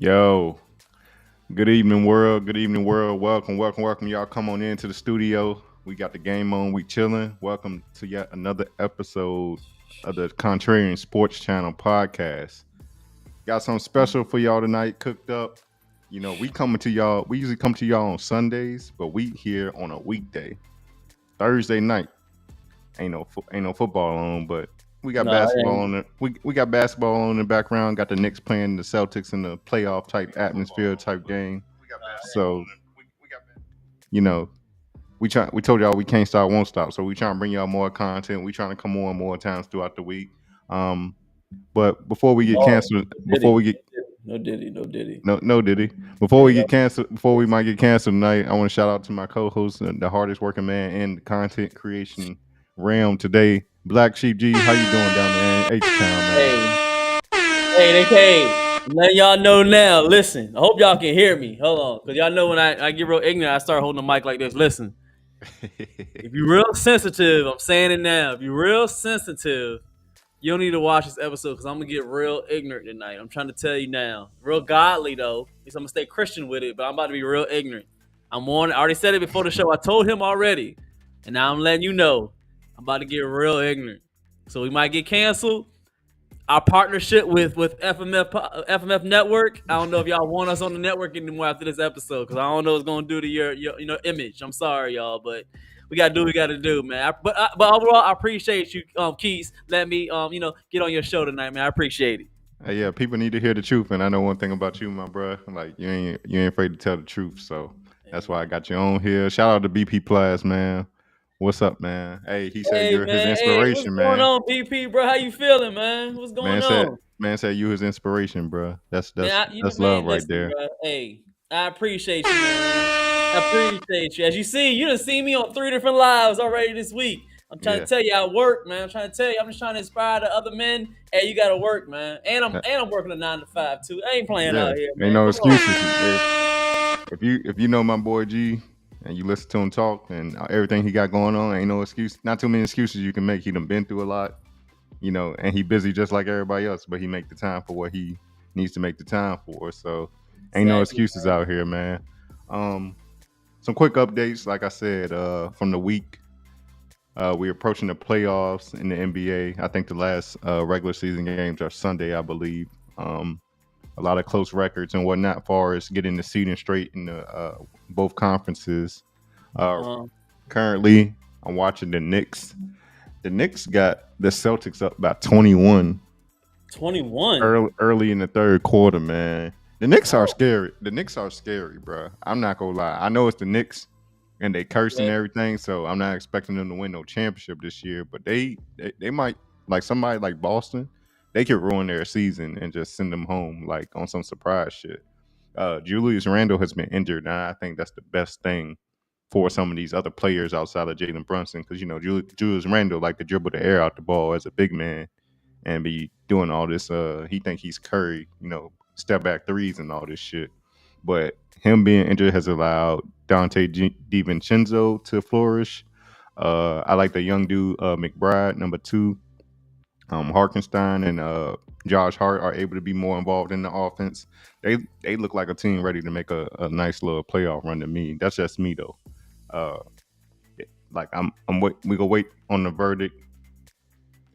Yo, good evening, world. Good evening, world. Welcome. Y'all come on into the studio. We got the game on. We chilling. Welcome to yet another episode of the Contrarian Sports Channel podcast. Got something special for y'all tonight cooked up. You know, we coming to y'all. We usually come to y'all on Sundays, but we here on a weekday, Thursday night. Ain't no football on, but we got No, it basketball ain't. on the we got basketball on in the background. Got the Knicks playing the Celtics in the playoff type atmosphere type game. So you know we told y'all we can't stop, won't stop. So we trying to bring y'all more content. We trying to come on more times throughout the week. Um, but before we get No, canceled, before Diddy. we get No Diddy. No Diddy. no Diddy, before we Yeah, get canceled, before we might get canceled tonight, I want to shout out to my co-host, the hardest working man in the content creation realm today, Black Sheep G. How you doing down there in H Town, man? hey, hey, I'm letting y'all know now. Listen, I hope y'all can hear me. Hold on, because y'all know when I get real ignorant, I start holding the mic like this. Listen, if you're real sensitive, I'm saying it now. If you're real sensitive, you don't need to watch this episode because I'm gonna get real ignorant tonight. I'm trying to tell you now. Real godly though. At least I'm gonna stay Christian with it, but I'm about to be real ignorant. I'm on. I already said it before the show. I told him already, and now I'm letting you know. I'm about to get real ignorant. So we might get canceled. Our partnership with FMF Network. I don't know if y'all want us on the network anymore after this episode because I don't know what's gonna do to your image. I'm sorry, y'all, but we gotta do what we gotta do, man. But overall, I appreciate you, Keys. Let me get on your show tonight, man. I appreciate it. Yeah, people need to hear the truth, and I know one thing about you, my bro. Like you ain't afraid to tell the truth, so that's why I got you on here. Shout out to BP Plus, man. What's up, man? Hey, he said Hey you're his man, hey, what's inspiration, going man. on, BP, bro? How you feeling, man? What's Man going said on? man said you his inspiration, bro. That's Man, that's that's love man, right listen, there. bro. Hey, I appreciate you, man. I appreciate you. As you see, you done seen me on 3 different lives already this week. I'm trying to Yeah. tell you I work, man. I'm trying to tell you, I'm just trying to inspire the other men. Hey, you gotta work, man. And I'm Uh, and I'm working a 9 to 5 too. I ain't playing Yeah, out here, ain't man. no Come on. excuses. If you know my boy G and you listen to him talk and everything he got going on, ain't no excuse. Not too many excuses you can make. He done been through a lot, and he busy just like everybody else, but he make the time for what he needs to make the time for. So ain't no Exactly. excuses out here, man. Um, some quick updates, like I said, from the week. We're approaching the playoffs in the NBA. I think the last regular season games are Sunday, I believe. Um, a lot of close records and whatnot, far as getting the seeding straight in the both conferences. Uh, Uh-huh. Currently, I'm watching the Knicks. The Knicks got the Celtics up by 21 21. early in the third quarter. Man, the Knicks are Oh, scary. The Knicks are scary, bro. I'm not gonna lie. I know it's the Knicks and they curse and yeah. everything, so I'm not expecting them to win no championship this year. But they might, like somebody like Boston. They could ruin their season and just send them home like on some surprise shit. Julius Randle has been injured, and I think that's the best thing for some of these other players outside of Jalen Brunson, because Julius Randle like to dribble the air out the ball as a big man and be doing all this. He think he's Curry, step back threes and all this shit. But him being injured has allowed Dante DiVincenzo to flourish. I like the young dude McBride, number two. Harkenstein and Josh Hart are able to be more involved in the offense. They look like a team ready to make a nice little playoff run to me. That's just me though. Uh, like we gonna wait on the verdict.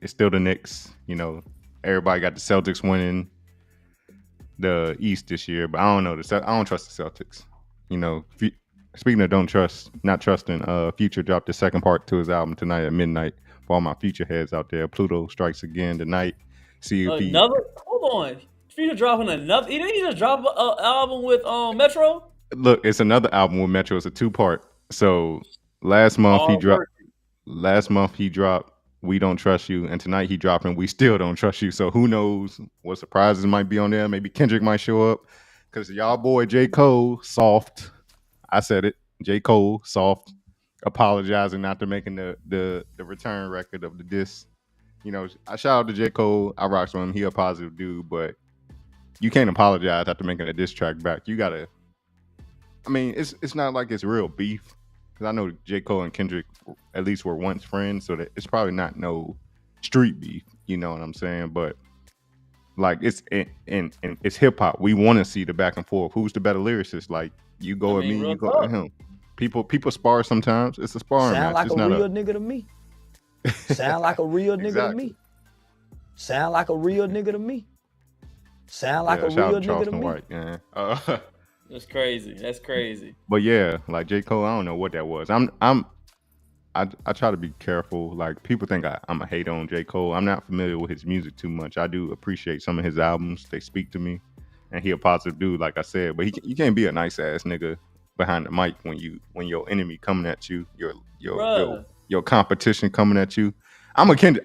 It's still the Knicks. Everybody got the Celtics winning the East this year, but I don't know. I don't trust the Celtics. Speaking of not trusting, Future dropped the second part to his album tonight at midnight. For all my Future heads out there, Pluto strikes again tonight. See if he Another. Hold on. Future dropping another. He didn't he just drop an album with Metro. look. It's another album with Metro. It's a two-part. So last month he Hard dropped. work. Last month he dropped "We Don't Trust You," and tonight he dropping "We Still Don't Trust You." So who knows what surprises might be on there? Maybe Kendrick might show up because y'all boy J. Cole soft. I said it. J. Cole soft, apologizing after making the return record of the diss. I shout out to J. Cole. I rocks with him. He a positive dude, but you can't apologize after making a diss track back. You gotta. I mean, it's not like it's real beef, because I know J. Cole and Kendrick at least were once friends, so that it's probably not no street beef. You know what I'm saying? But Like and it's hip hop. We want to see the back and forth. Who's the better lyricist? Like you I go at mean, me, real you go at talk. him. People spar sometimes. It's a sparring Sound match. like It's a not a real nigga to me. Sound like a real nigga to exactly. me. Sound like a real nigga to me. Sound like Yeah, a shout real out to nigga to Charleston me. White, man. That's crazy. That's crazy. But yeah, like J. Cole, I don't know what that was. I try to be careful. Like people think I'm a hater on J. Cole. I'm not familiar with his music too much. I do appreciate some of his albums. They speak to me, and he a positive dude, like I said. But you can't be a nice ass nigga behind the mic when your enemy coming at you, Bruh. your competition coming at you. I'm a Kendrick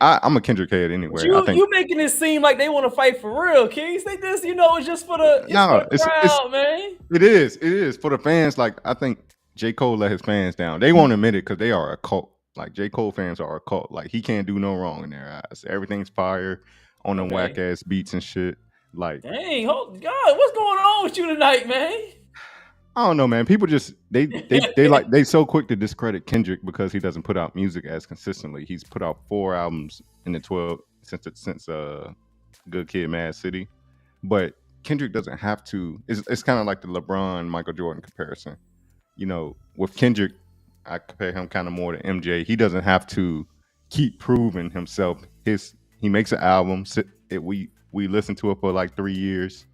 head But anyway. I think you making it seem like they want to fight for real, Kings. They just, it's just for no, the it's crowd, man. it is for the fans. Like I think J. Cole let his fans down. They won't admit it because they are a cult. Like J. Cole fans are a cult. Like he can't do no wrong in their eyes. Everything's fire on them whack Okay. ass beats and shit. Like Dang, God, what's going on with you tonight, man? I don't know, man. People just they so quick to discredit Kendrick because he doesn't put out music as consistently. He's put out 4 albums in the 12 since Good Kid, Mad City, but Kendrick doesn't have to. It's kind of like the LeBron Michael Jordan comparison. You know, with Kendrick, I compare him kind of more to MJ. He doesn't have to keep proving himself. He makes an album. We listen to it for like 3 years,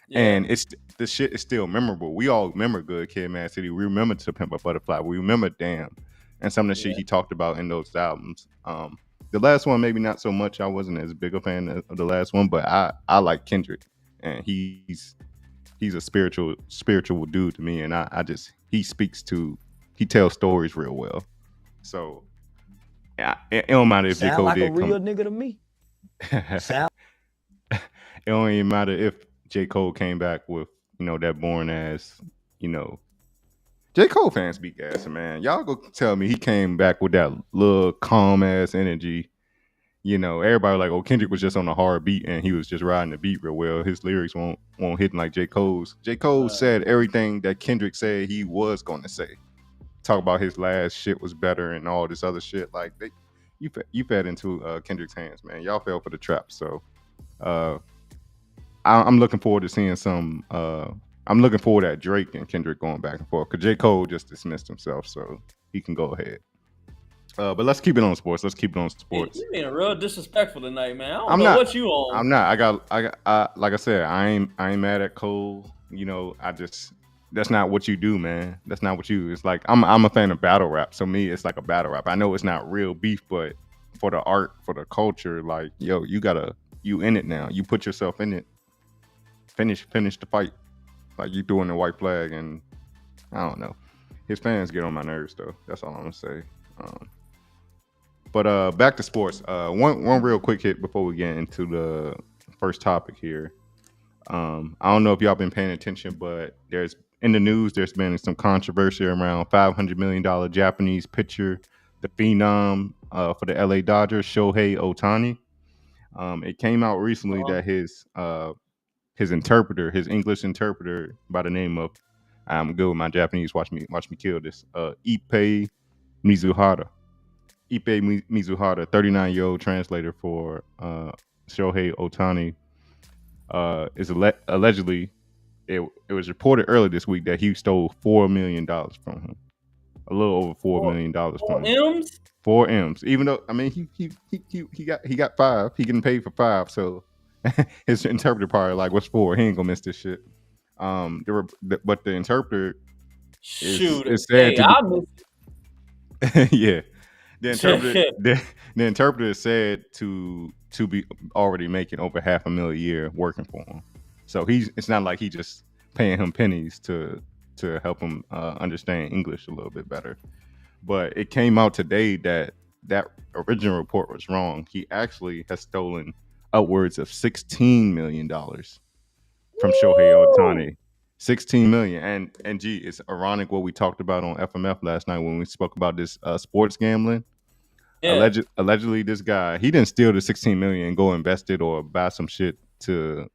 Yeah, and it's the shit is still memorable. We all remember Good Kid, Mad City. We remember To Pimp a Butterfly. We remember Damn, and some of the shit yeah. he talked about in those albums. The last one maybe not so much. I wasn't as big a fan of the last one, but I like Kendrick, and he's a spiritual dude to me, and I just he tells stories real well. So it don't matter if J. Sound Cole like a did come. real nigga to me. Sound It don't even matter if J. Cole came back with, that boring ass, you know. J. Cole fans be gassing, man. Y'all go tell me he came back with that little calm ass energy. Everybody like, oh, Kendrick was just on a hard beat and he was just riding the beat real well. His lyrics won't hit like J. Cole's. J. Cole said everything that Kendrick said he was going to say. Talk about his last shit was better and all this other shit. Like you fed into Kendrick's hands, man. Y'all fell for the trap. So uh, I'm looking forward to seeing some. I'm looking forward at Drake and Kendrick going back and forth because J. Cole just dismissed himself, so he can go ahead. But let's keep it on sports. You being real disrespectful tonight, man. I don't I'm know not. what you on. I'm not. Like I said, I ain't mad at Cole. That's not what you do, man. That's not what you. It's like I'm a fan of battle rap. So me, it's like a battle rap. I know it's not real beef, but for the art, for the culture, like yo, you in it now. You put yourself in it. Finish the fight. Like you doing the white flag, and I don't know. His fans get on my nerves though. That's all I'm gonna say. But back to sports. One real quick hit before we get into the first topic here. I don't know if y'all been paying attention, but there's in the news. There's been some controversy around $500 million Japanese pitcher, the phenom for the LA Dodgers, Shohei Ohtani. It came out recently that his interpreter, his English interpreter by the name of I'm good with my Japanese. Watch me kill this. Ippei Mizuhara. Ippei Mizuhara, 39-year-old translator for Shohei Ohtani, is allegedly. It was reported earlier this week that he stole $4 million from him. A little over $4 million from him. M's? 4 M's. Even though he got 5. He getting paid for 5. So his interpreter probably like, what's 4? He ain't gonna miss this shit. But the interpreter is said to I miss yeah. The interpreter is said to be already making over $500,000 a year working for him. So it's not like he just paying him pennies to help him understand English a little bit better. But it came out today that original report was wrong. He actually has stolen upwards of $16 million from Shohei Ohtani. 16 million. And gee, it's ironic what we talked about on FMF last night when we spoke about this sports gambling. Yeah. Allegedly, this guy, he didn't steal the 16 million and go invest it or buy some shit to,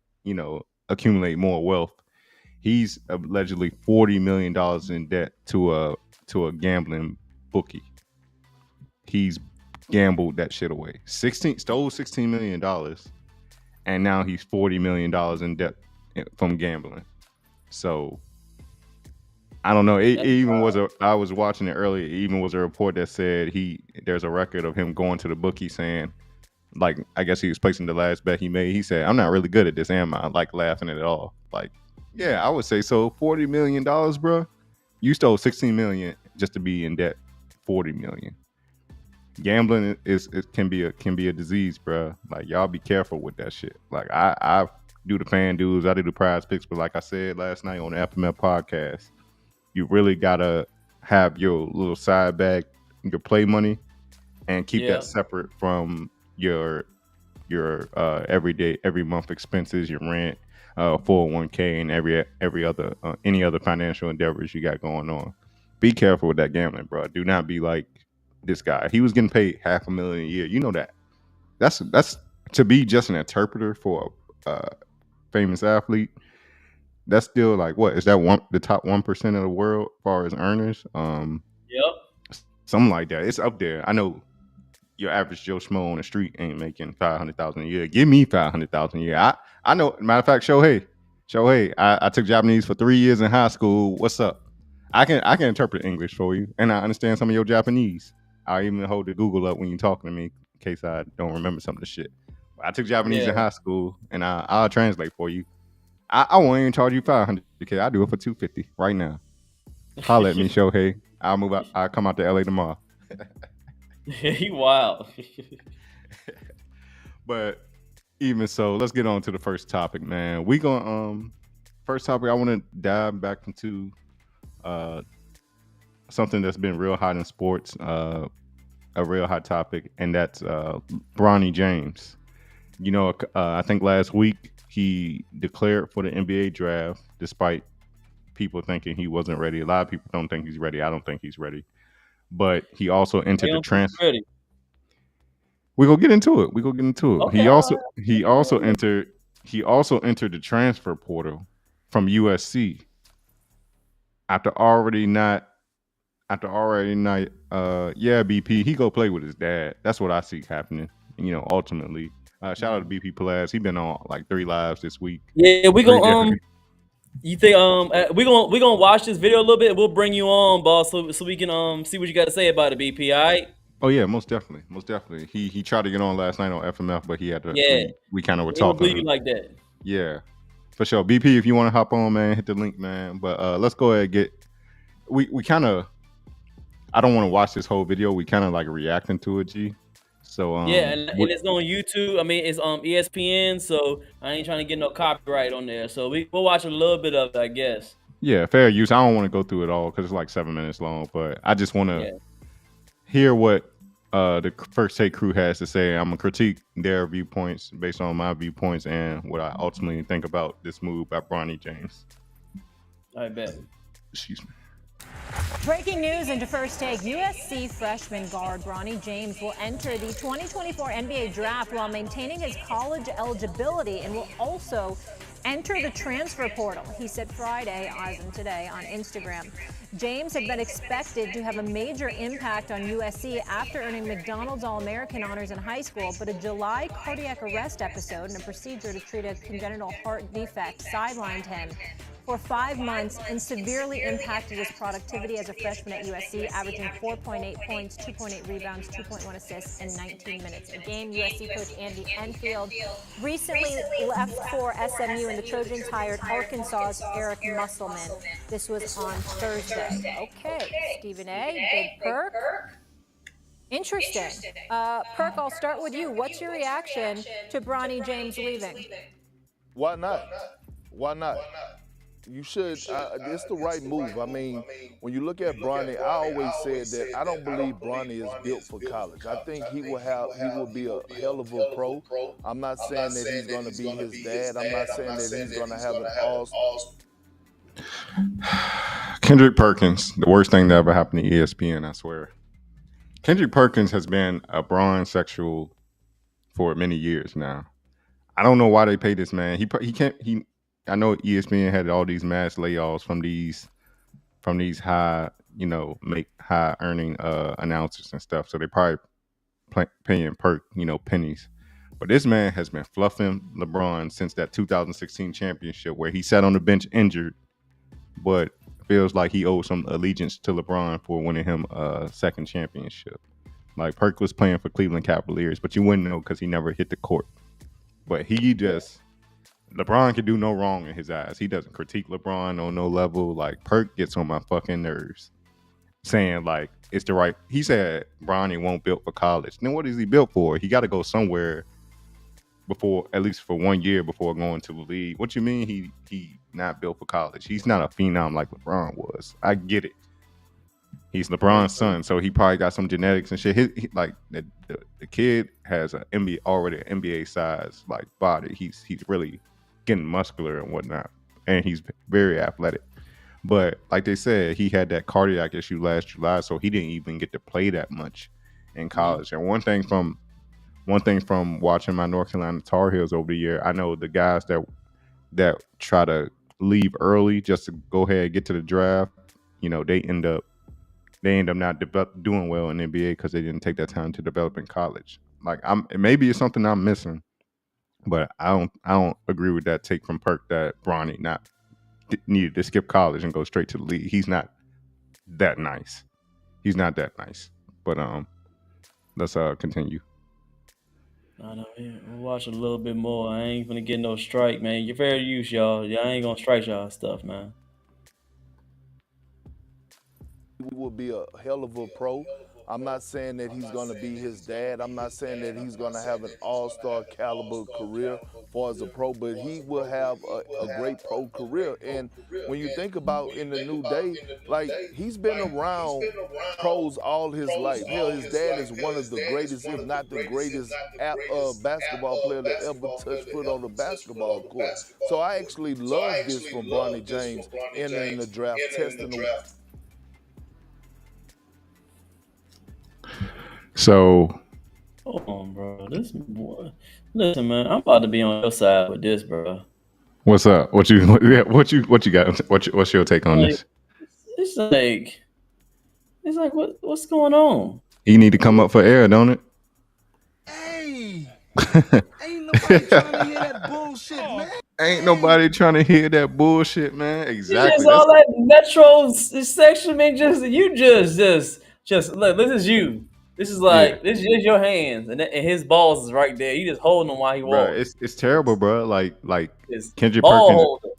accumulate more wealth. He's allegedly $40 million in debt to a gambling bookie. He's gambled that shit away. Stole $16 million and now he's $40 million in debt from gambling. So I don't know. It That's even was wild. I was watching it earlier. It even was a report that said there's a record of him going to the bookie saying, like, I guess he was placing the last bet he made. He said, "I'm not really good at this, am I?" Like laughing at it all. Like, yeah, I would say so. $40 million, bro. You stole 16 million just to be in debt. 40 million. Gambling is it can be a disease, bro. Like y'all be careful with that shit. Like I do the fan dues, I do the prize picks, but like I said last night on the FMF podcast, you really gotta have your little side bag, your play money, and keep Yeah. that separate from your every month expenses, your rent, 401k, and every other any other financial endeavors you got going on. Be careful with that gambling, bro. Do not be like this guy. He was getting paid $500,000 a year. You know that. That's to be just an interpreter for a famous athlete. That's still like what is that the top 1% of the world as far as earners? Yep. Something like that. It's up there. I know your average Joe Schmo on the street ain't making 500,000 a year. Give me 500,000 a year. I know. Matter of fact, Shohei. I took Japanese for 3 years in high school. What's up? I can interpret English for you, and I understand some of your Japanese. I even hold the Google up when you're talking to me in case I don't remember some of the shit. I took Japanese in Yeah. high school, and I'll translate for you. I won't even charge you 500K. I'll do it for 250 right now. Holla at me, Shohei. I'll move out. I'll come out to LA tomorrow. He wild. But even so, let's get on to the first topic, man. We gonna first topic I want to dive back into something that's been real hot in sports, a real hot topic, and that's Bronny James. You know, I think last week he declared for the NBA draft, despite people thinking he wasn't ready. A lot of people don't think he's ready. I don't think he's ready. But he also I entered the don't think he's transfer. ready. We gonna get into it. We gonna get into it. Okay. He All also right. entered the transfer portal from USC after already not yeah, BP, he go play with his dad. That's what I see happening, ultimately. Shout out to BP Pelaz. He been on like 3 lives this week. Yeah, we 3 gonna different. you think we gonna watch this video a little bit. We'll bring you on, boss, so we can see what you got to say about it, BP. All right? Oh yeah, most definitely. He tried to get on last night on FMF, but he had to. Yeah. We kind of were We don't believe talking. you like that. Yeah, for sure. BP, if you want to hop on, man, hit the link, man. But let's go ahead and get. We kind of. I don't want to watch this whole video. We kind of like reacting to it, G. So Yeah, and it's on YouTube. I mean, it's ESPN, so I ain't trying to get no copyright on there. So we'll watch a little bit of it, I guess. Yeah, fair use. I don't want to go through it all because it's like 7 minutes long, but I just want to hear what the First Take crew has to say. I'm gonna critique their viewpoints based on my viewpoints and what I ultimately think about this move by Bronny James. I bet. Excuse me. Breaking news into First Take. USC freshman guard Bronny James will enter the 2024 NBA draft while maintaining his college eligibility and will also enter the transfer portal, he said Friday, as in today, on Instagram. James had been expected to have a major impact on USC after earning McDonald's All-American honors in high school, but a July cardiac arrest episode and a procedure to treat a congenital heart defect sidelined him for 5 months and severely impacted his productivity as a freshman at USC, averaging 4.8 points, 2.8 rebounds, 2.1 assists, and 19 minutes a game. USC coach Andy Enfield recently left for SMU, and the Trojans hired Arkansas's Eric Musselman. This was on Thursday. Okay, Stephen A., Big Perk. Interesting. Perk, I'll start with you. What's your reaction to Bronny James leaving? Why not? Why not? You should. It's the right move. I mean, when you look at Bronny, I always said that I don't believe Bronny is built for college. I think he will be a hell of a pro. I'm not saying that he's going to be his dad. I'm not saying that he's going to have an all. Kendrick Perkins, the worst thing that ever happened to ESPN, I swear. Kendrick Perkins has been a bronsexual for many years now. I don't know why they pay this man. He can't. I know ESPN had all these mass layoffs from these high, make high earning announcers and stuff. So they probably paying Perk, pennies. But this man has been fluffing LeBron since that 2016 championship where he sat on the bench injured, but feels like he owes some allegiance to LeBron for winning him a second championship. Like Perk was playing for Cleveland Cavaliers, but you wouldn't know because he never hit the court. But he just LeBron can do no wrong in his eyes. He doesn't critique LeBron on no level. Like Perk gets on my fucking nerves, saying like it's the right. He said Bronny won't built for college. Then what is he built for? He got to go somewhere before, at least for 1 year before going to the league. What you mean he not built for college? He's not a phenom like LeBron was. I get it. He's LeBron's son, so he probably got some genetics and shit. Like the kid has an NBA already an NBA size like body. He's really getting muscular and whatnot, and he's very athletic. But like they said, he had that cardiac issue last July, so he didn't even get to play that much in college. And one thing from watching my North Carolina Tar Heels over the year, I know the guys that try to leave early just to go ahead and get to the draft, you know, they end up not doing well in the NBA because they didn't take that time to develop in college. Like maybe it's something I'm missing, but I don't agree with that take from Perk that Bronny needed to skip college and go straight to the league. He's not that nice. He's not that nice. But let's continue. I know. Yeah. We'll watch a little bit more. I ain't gonna get no strike, man. You're fair use, y'all. I ain't gonna strike y'all stuff, man. He will be a hell of a pro. I'm not saying that he's going to be his dad. I'm not saying that he's going to have an all-star caliber career for as a pro, but he will have a great pro career. And when you think about in the new day, like he's been around pros all his life. Hell, his dad is one of the greatest, if not the greatest basketball player to ever touch foot on the basketball court. So I actually love this from Bronny James entering the draft, testing the So, hold on, bro. This boy. Listen, man. I'm about to be on your side with this, bro. what's up? What you got? What's your take on this? It's like what's going on? You need to come up for air, don't it? Hey, ain't nobody trying to hear that bullshit, man. Ain't nobody trying to hear that bullshit, man. Exactly. Just all that Metro section, man. Just look. This is you. This is like this is your hands, and his balls is right there. You just holding them while he walks. It's terrible, bro. Like It's Kendrick ball Perkins. holder.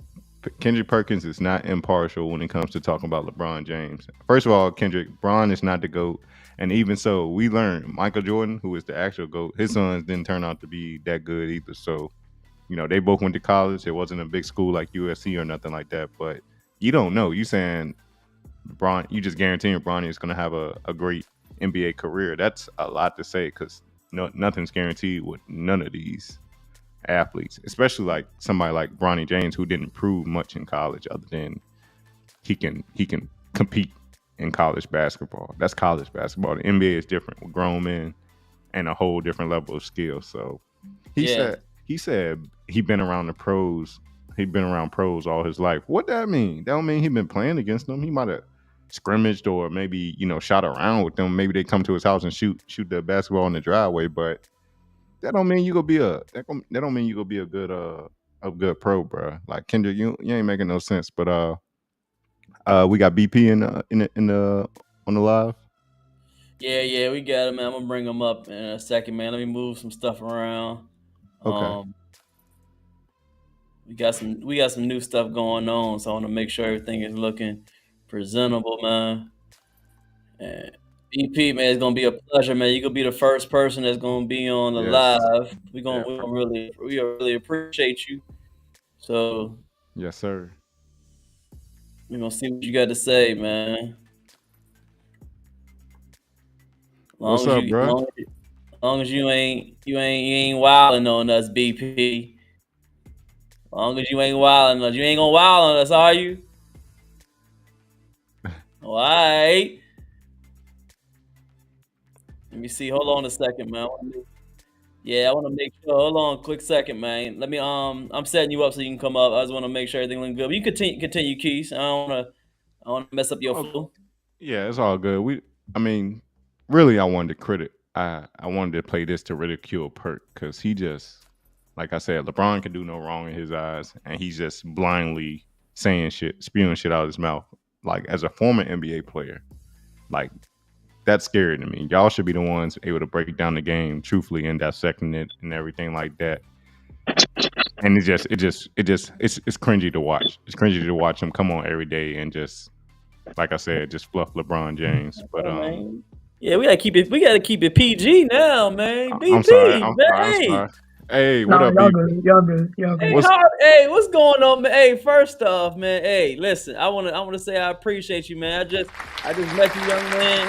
Kendrick Perkins is not impartial when it comes to talking about LeBron James. First of all, Bron is not the GOAT. And even so, we learned Michael Jordan, who is the actual GOAT, his sons didn't turn out to be that good either. So, you know, they both went to college. It wasn't a big school like USC or nothing like that. But you don't know. You saying you just guaranteeing Bronny is going to have a great NBA career. That's a lot to say because nothing's guaranteed with none of these athletes, especially like somebody like Bronny James, who didn't prove much in college other than he can compete in college basketball. That's college basketball. The NBA is different with grown men and a whole different level of skill. So he said he been around the pros. He'd been around pros all his life. What that mean? That don't mean he been playing against them. He might have scrimmaged or maybe, you know, shot around with them. Maybe they come to his house and shoot the basketball in the driveway, but that don't mean you gonna be a good pro, bro. Like Kendrick, you ain't making no sense. But we got BP in the on the live. Yeah, we got him, man. I'm gonna bring him up in a second, man. Let me move some stuff around. Okay. We got some new stuff going on, so I want to make sure everything is looking presentable, man. And BP, man, it's gonna be a pleasure, man. You're gonna be the first person that's gonna be on the live. We really appreciate you. So yes, sir. We're gonna see what you got to say, man. What's up, bro? Long as you ain't wilding on us, BP. Long as you ain't wilding on us, you ain't gonna wild on us, are you? All right. Let me see. Hold on a second, man. I want to make sure. Hold on, quick second, man. Let me. I'm setting you up so you can come up. I just want to make sure everything looks good. But you continue, Keith. I don't want to mess up your flow. Yeah, it's all good. Really, I wanted to I wanted to play this to ridicule Perk because he just, like I said, LeBron can do no wrong in his eyes, and he's just blindly saying shit, spewing shit out of his mouth. Like, as a former NBA player, like, that's scary to me. Y'all should be the ones able to break down the game truthfully and dissecting it and everything like that. And it's cringy to watch. It's cringy to watch him come on every day and just, like I said, just fluff LeBron James. But yeah, we gotta keep it PG now, man. BP, I'm sorry. man. Hey, what up, y'all BP? good. Hey, what's going on, man? Hey, first off, man. Hey, listen, I wanna say I appreciate you, man. I just met you, young man.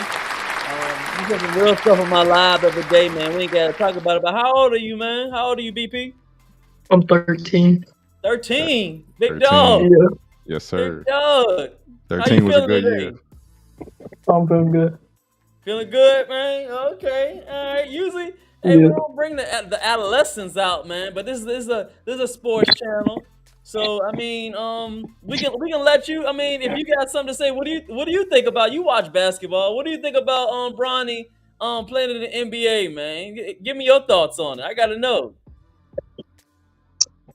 You put some real stuff on my live every day, man. We ain't gotta talk about it. But how old are you, man? How old are you, BP? I'm 13. 13, big 13. dog. Yeah, Yes, sir. Big dog. 13 was a good today? year. I'm feeling good. Feeling good, man. Okay, all right. Usually, hey, we don't bring the adolescents out, man. But this is a sports channel, so I mean, we can let you. I mean, if you got something to say, what do you think about? You watch basketball. What do you think about Bronny playing in the NBA, man? Give me your thoughts on it. I gotta know.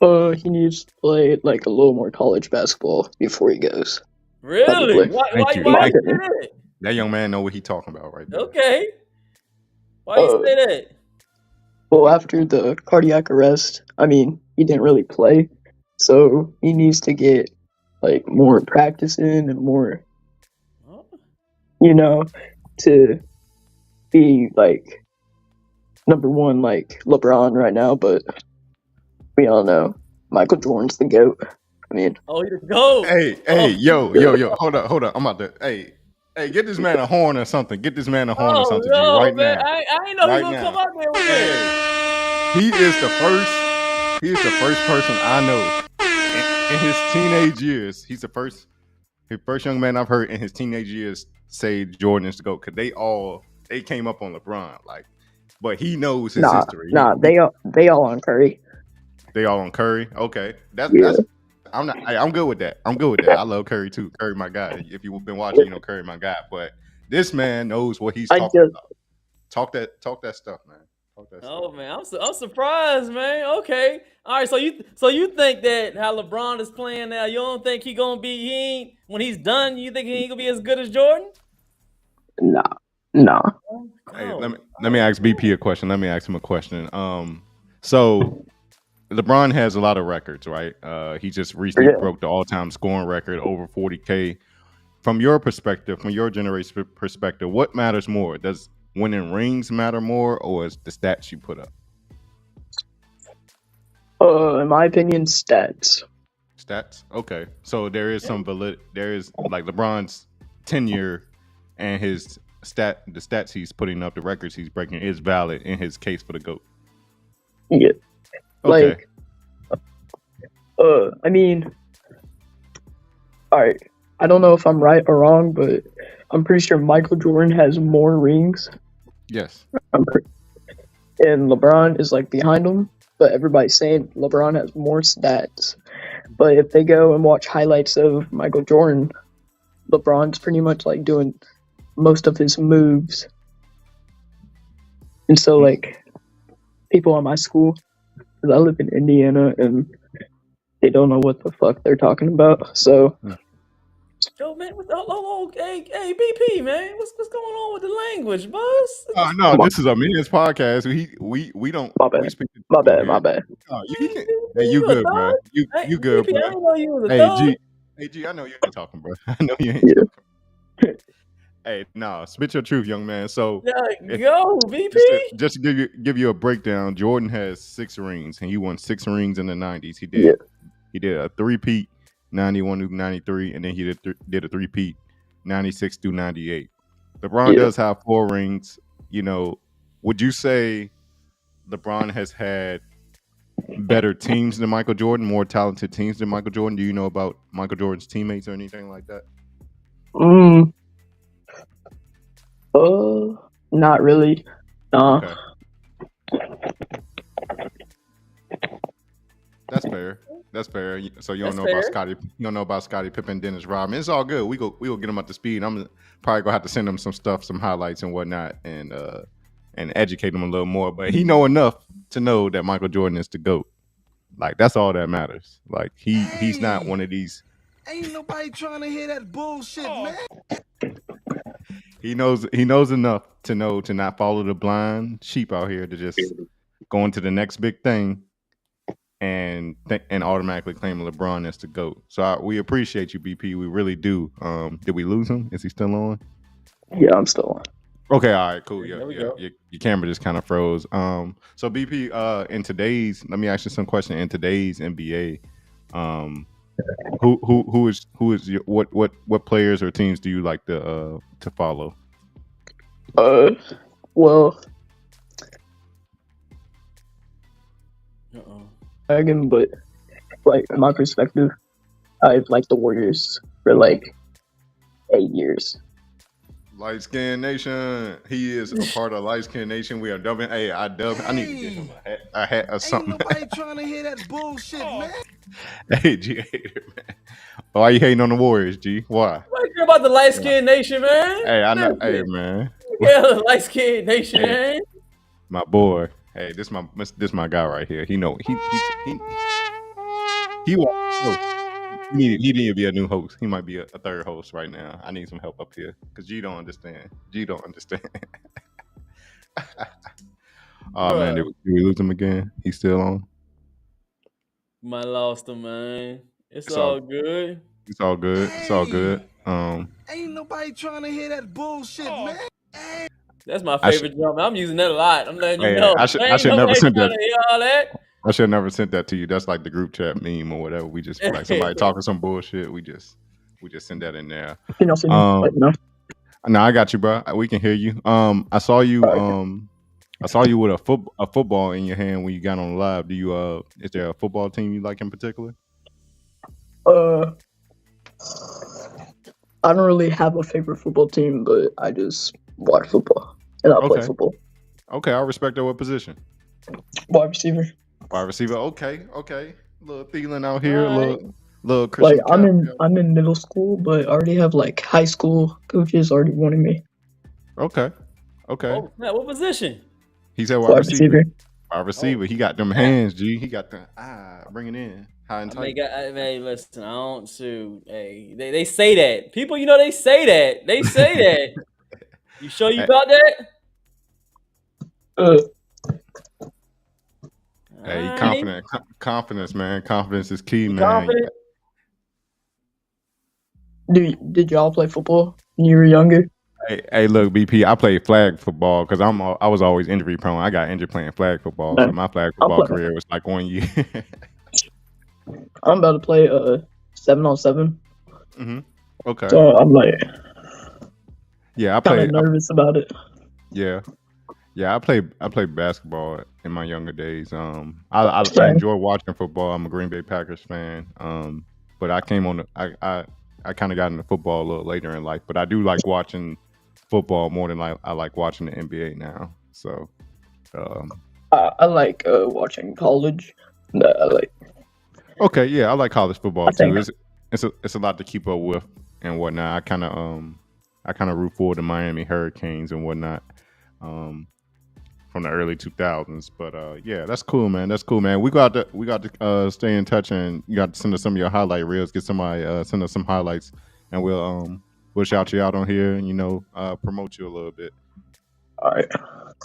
He needs to play like a little more college basketball before he goes. Really? Probably. Why Thank you you. say that? That young man know what he talking about right there. Okay. Why you say that? Well, after the cardiac arrest, I mean, he didn't really play, so he needs to get like more practice in and more, to be like number one, like LeBron right now. But we all know Michael Jordan's the GOAT. I mean, oh, he's the GOAT. Hey, yo, hold up. I'm about to. Hey, get this man a horn or something. Get this man a horn or something, G, right man. now. I ain't know he Right was gonna now. come out there with that. He is the first person I know in his teenage years. He's the first young man I've heard in his teenage years say Jordan is the GOAT, because they came up on LeBron, like, but he knows his history. They all on Curry. They all on Curry. Okay, that's I'm good with that. I love Curry too. Curry, my guy. If you've been watching, you know Curry, my guy. But this man knows what he's talking about. Talk that stuff, man. Oh man, I'm surprised, man. Okay, all right. So you think that how LeBron is playing now? You don't think when he's done? You think he ain't gonna be as good as Jordan? No. Hey, let me ask BP a question. Let me ask him a question. So LeBron has a lot of records, right? He just recently broke the all-time scoring record, over 40K. From your perspective, from your generation perspective, what matters more? Does winning rings matter more, or is the stats you put up? In my opinion, stats. Stats? Okay. So there is some there is like LeBron's tenure and the stats he's putting up, the records he's breaking is valid in his case for the GOAT. Yeah. Okay. I mean, all right. I don't know if I'm right or wrong, but I'm pretty sure Michael Jordan has more rings. Yes. And LeBron is like behind him, but everybody's saying LeBron has more stats. But if they go and watch highlights of Michael Jordan, LeBron's pretty much like doing most of his moves. And so like people at my school, because I live in Indiana, and they don't know what the fuck they're talking about. So Yo, man, hey, BP, man, what's going on with the language, boss? No, this is a men's podcast. We don't. My bad. We speak to My bad. Oh, you good, bro? You good, BP, bro? I didn't know you was a dog. G, I know you ain't talking, bro. I know you ain't talking. Hey, spit your truth, young man. So go, BP. Just to give you a breakdown, Jordan has 6 rings, and he won 6 rings in the 90s. He did a three-peat, 91 through 93, and then he did a three-peat, 96 through 98. LeBron does have 4 rings. You know, would you say LeBron has had better teams than Michael Jordan, more talented teams than Michael Jordan? Do you know about Michael Jordan's teammates or anything like that? Not really. Okay. That's fair. So you don't know about Scottie. You don't know about Scottie Pippen, Dennis Rodman. It's all good. We go get him up to speed. I'm probably gonna have to send him some stuff, some highlights and whatnot, and and educate him a little more. But he know enough to know that Michael Jordan is the GOAT. Like that's all that matters. Like he's not one of these. Ain't nobody trying to hear that bullshit, man. He knows enough to know to not follow the blind sheep out here to just go into the next big thing and automatically claim LeBron as the GOAT. So we appreciate you, BP. We really do. Did we lose him? Is he still on? Yeah, I'm still on. Okay, all right, cool. There we Yeah. go. Your camera just kind of froze. So BP, let me ask you some question. In today's NBA, who is your what players or teams do you like to follow? Well, Uh-oh. but like in my perspective, I've liked the Warriors for like 8 years. Light Skin Nation. He is a part of Light Skin Nation. We are dubbing. Hey, I need to get him a hat or something. Ain't nobody trying to hear that bullshit, man. Hey, G, hater, man. Why you hating on the Warriors, G? Why? What you care about the light skinned nation, man? Hey, I know. Hey, man. Yeah, the light skinned nation, man. My boy. Hey, this my guy right here. He know he need to be a new host. He might be a third host right now. I need some help up here because G don't understand. Oh man, did we lose him again? He's still on. Might lost him, man. It's all good. It's all good. It's all good. Ain't nobody trying to hear that bullshit, man. That's my favorite drum. I'm using that a lot. I'm letting you know. I should never send that. All that. I should have never sent that to you. That's like the group chat meme or whatever. We just like somebody talking some bullshit. We just send that in there. You know, no. No, I got you, bro. We can hear you. I saw you. I saw you with a football in your hand when you got on live. Do you? Is there a football team you like in particular? I don't really have a favorite football team, but I just watch football and I play football. Okay, I respect that. What position? Wide receiver. Wide receiver. Okay. Little Thielen out here. Little Christian. Like I'm in middle school, but I already have like high school coaches already wanting me. Okay. Oh, man, what position? He said wide receiver. Wide Oh. receiver. He got them hands, G. He got the bring it in high and tight. Hey, listen, I don't sue. Hey, they say that. People, they say that. They say that. You sure you got that? Hey, confident. Confidence, man. Confidence is key, man. Confident? Did y'all play football when you were younger? Hey, look, BP. I played flag football because I was always injury prone. I got injured playing flag football, so my flag football career was like 1 year. I'm about to play 7-on-7. Okay. So I'm like, yeah, I kind of played. nervous about it. Yeah, I played basketball in my younger days. I enjoy watching football. I'm a Green Bay Packers fan. But I came on. I kind of got into football a little later in life. But I do like watching football more than I like watching the NBA now. So, I like watching college. I like. Okay, yeah, I like college football too. It's a lot to keep up with and whatnot. I kind of root for the Miami Hurricanes and whatnot. From the early 2000s, but yeah, that's cool, man. We got to stay in touch, and you got to send us some of your highlight reels. Get somebody send us some highlights, and we'll shout you out on here and promote you a little bit. All right.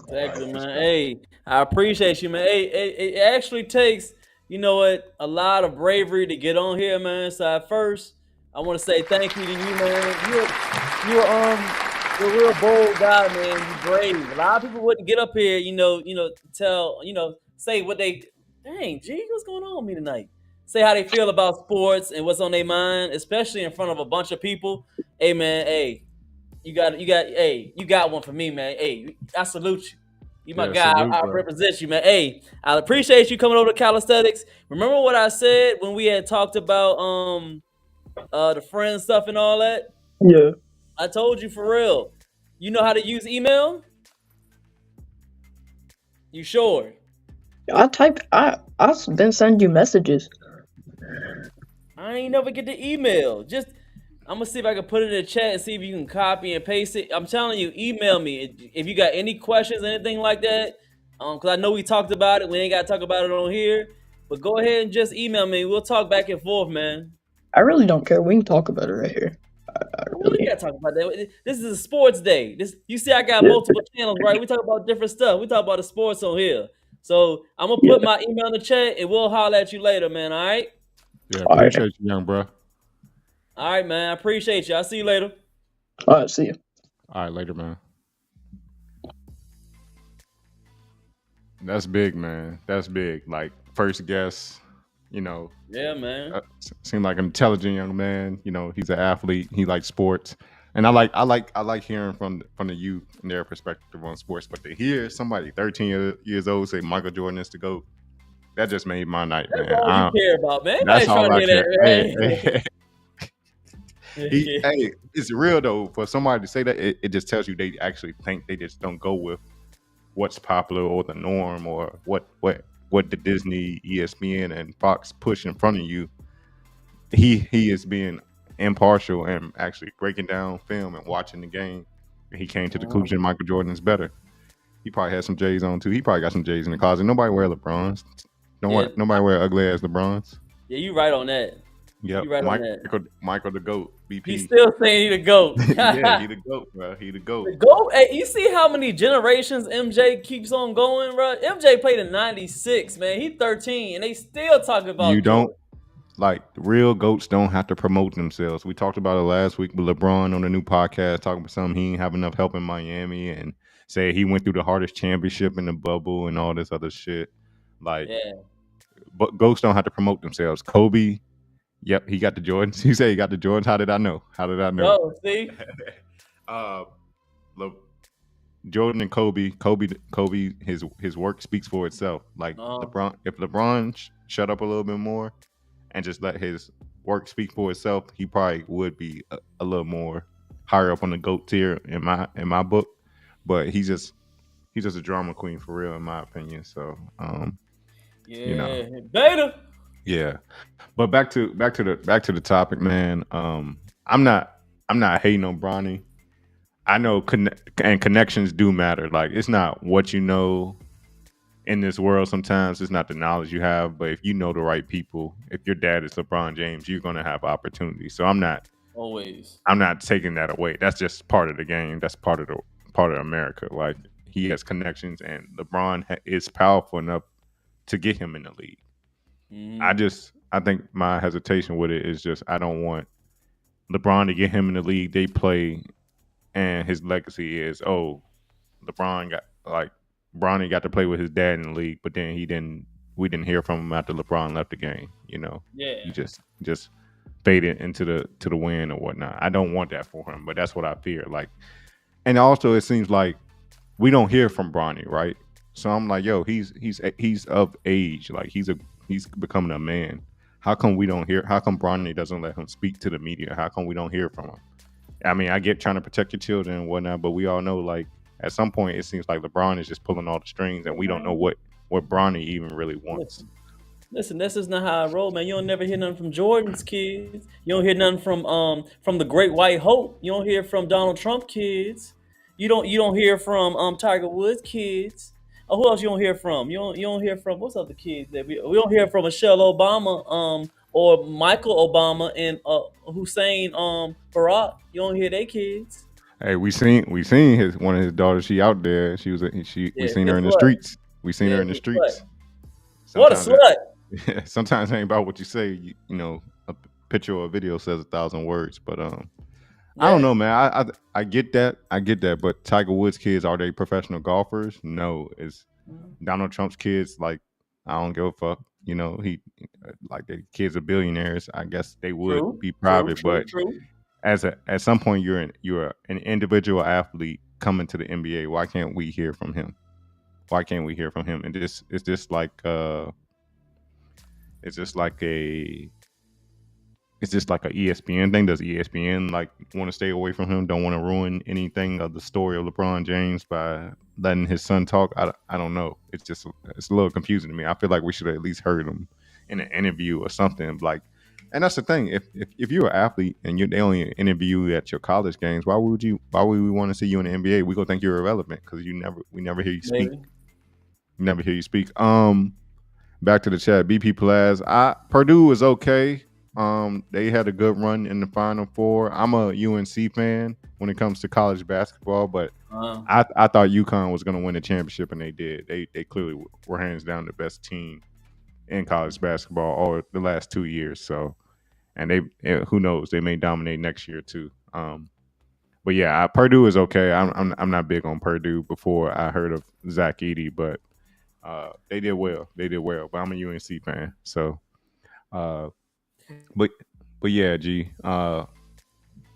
Exactly, man. Hey, I appreciate you, man. Hey, it actually takes, a lot of bravery to get on here, man. So at first, I want to say thank you to you, man. You're a real bold guy, man. You're brave. A lot of people wouldn't get up here, say what they, dang, G, what's going on with me tonight? Say how they feel about sports and what's on their mind, especially in front of a bunch of people. Hey, man, hey, you got one for me, man. Hey, I salute you. You my guy. I represent you, man. Hey, I appreciate you coming over to calisthenics. Remember what I said when we had talked about the friend stuff and all that? Yeah. I told you for real. You know how to use email? You sure? I've been sending you messages. I ain't never get the email. Just I'm gonna see if I can put it in the chat and see if you can copy and paste it. I'm telling you, email me if you got any questions, anything like that. Cause I know we talked about it. We ain't gotta talk about it on here. But go ahead and just email me. We'll talk back and forth, man. I really don't care. We can talk about it right here. I We really. gotta talk about that. This is a sports day. You see, I got Yeah. multiple channels, right? We talk about different stuff. We talk about the sports on here. So I'm gonna Yeah. put my email in the chat and we'll holler at you later, man. All right. Yeah, All right. appreciate you, young bro. All right, man. I appreciate you. I'll see you later. All right. See you. All right, later, man. That's big, man. That's big. Like first guest, you know, Yeah, man. seemed like an intelligent young man. You know, he's an athlete. He likes sports, and I like hearing from the youth and their perspective on sports. But to hear somebody 13 years old say Michael Jordan is the GOAT, that just made my night, That's man. all you care about, man. That's Everybody's all I trying to care. hear that, Hey, man. hey, it's real though. For somebody to say that, it just tells you they actually think. They just don't go with what's popular or the norm or what the Disney, ESPN, and Fox push in front of you. He is being impartial and actually breaking down film and watching the game. He came to the conclusion Michael Jordan is better. He probably had some J's on too. He probably got some J's in the closet. Nobody wear LeBrons. Nobody wear ugly ass LeBrons. Yeah, you right on that. Yep, You right on that. Michael the GOAT. BP. He's still saying he the GOAT. Yeah, he the GOAT, bro. He the GOAT. The GOAT. Hey, you see how many generations MJ keeps on going, bro? MJ played in '96, man. He 13, and they still talking about You don't Jordan. like real GOATs don't have to promote themselves. We talked about it last week with LeBron on the new podcast, talking about something he didn't have enough help in Miami and say he went through the hardest championship in the bubble and all this other shit. Like, Yeah. but GOATs don't have to promote themselves. Kobe, yep, he got the Jordans. You say he got the Jordans. How did I know? Oh, see? Jordan and Kobe, his work speaks for itself. Like LeBron, if LeBron shut up a little bit more and just let his work speak for itself, he probably would be a little more higher up on the GOAT tier in my book. But he's just a drama queen for real, in my opinion. So, Yeah, you know, beta. yeah. But back to the topic, man. I'm not hating on Bronny. I know connections do matter. Like, it's not what you know in this world. Sometimes it's not the knowledge you have, but if you know the right people, if your dad is LeBron James, you're gonna have opportunities. So I'm not taking that away. That's just part of the game. That's part of America. Like, he has connections, and LeBron is powerful enough to get him in the league. I think my hesitation with it is just I don't want LeBron to get him in the league. They play. And his legacy is, Bronny got to play with his dad in the league, but then we didn't hear from him after LeBron left the game. You know, he just faded into the wind or whatnot. I don't want that for him, but that's what I fear. Like, and also it seems like we don't hear from Bronny, right? So I'm like, yo, he's of age, like he's becoming a man. How come we don't hear? How come Bronny doesn't let him speak to the media? How come we don't hear from him? I mean, I get trying to protect your children and whatnot, but we all know, like, at some point, it seems like LeBron is just pulling all the strings, and we don't know what Bronny even really wants. Listen, this is not how I roll, man. You don't never hear nothing from Jordan's kids. You don't hear nothing from the Great White Hope. You don't hear from Donald Trump kids. You don't hear from Tiger Woods kids. Who else you don't hear from? You don't hear from what's other kids that we don't hear from Michelle Obama or Michael Obama and Hussein Barack. You don't hear their kids. Hey, we seen one of his daughters. She out there. We seen her in the streets. We seen her in the streets. What a slut! Sometimes it ain't about what you say. You know, a picture or a video says 1,000 words. But I don't know, man. I get that. But Tiger Woods' kids, are they professional golfers? No. It's Donald Trump's kids. Like, I don't give a fuck. You know, the kids are billionaires. I guess they would be private, but at some point you're an individual athlete coming to the NBA. Why can't we hear from him? And it's just like a ESPN thing. Does ESPN like want to stay away from him? Don't want to ruin anything of the story of LeBron James by letting his son talk? I don't know. It's a little confusing to me. I feel like we should have at least heard him in an interview or something. Like, And that's the thing. If you're an athlete and they only interview you at your college games, why would we want to see you in the NBA? We gonna think you're irrelevant because we never hear you speak. Maybe. We never hear you speak. Back to the chat. BP Plaz. Purdue is okay. They had a good run in the Final Four. I'm a UNC fan when it comes to college basketball, but I thought UConn was going to win the championship, and they did. They clearly were hands down the best team in college basketball all the last 2 years. So, and who knows, they may dominate next year too. But yeah, Purdue is okay. I'm not big on Purdue before I heard of Zach Edey, but they did well. They did well. But I'm a UNC fan, so. But yeah, G. What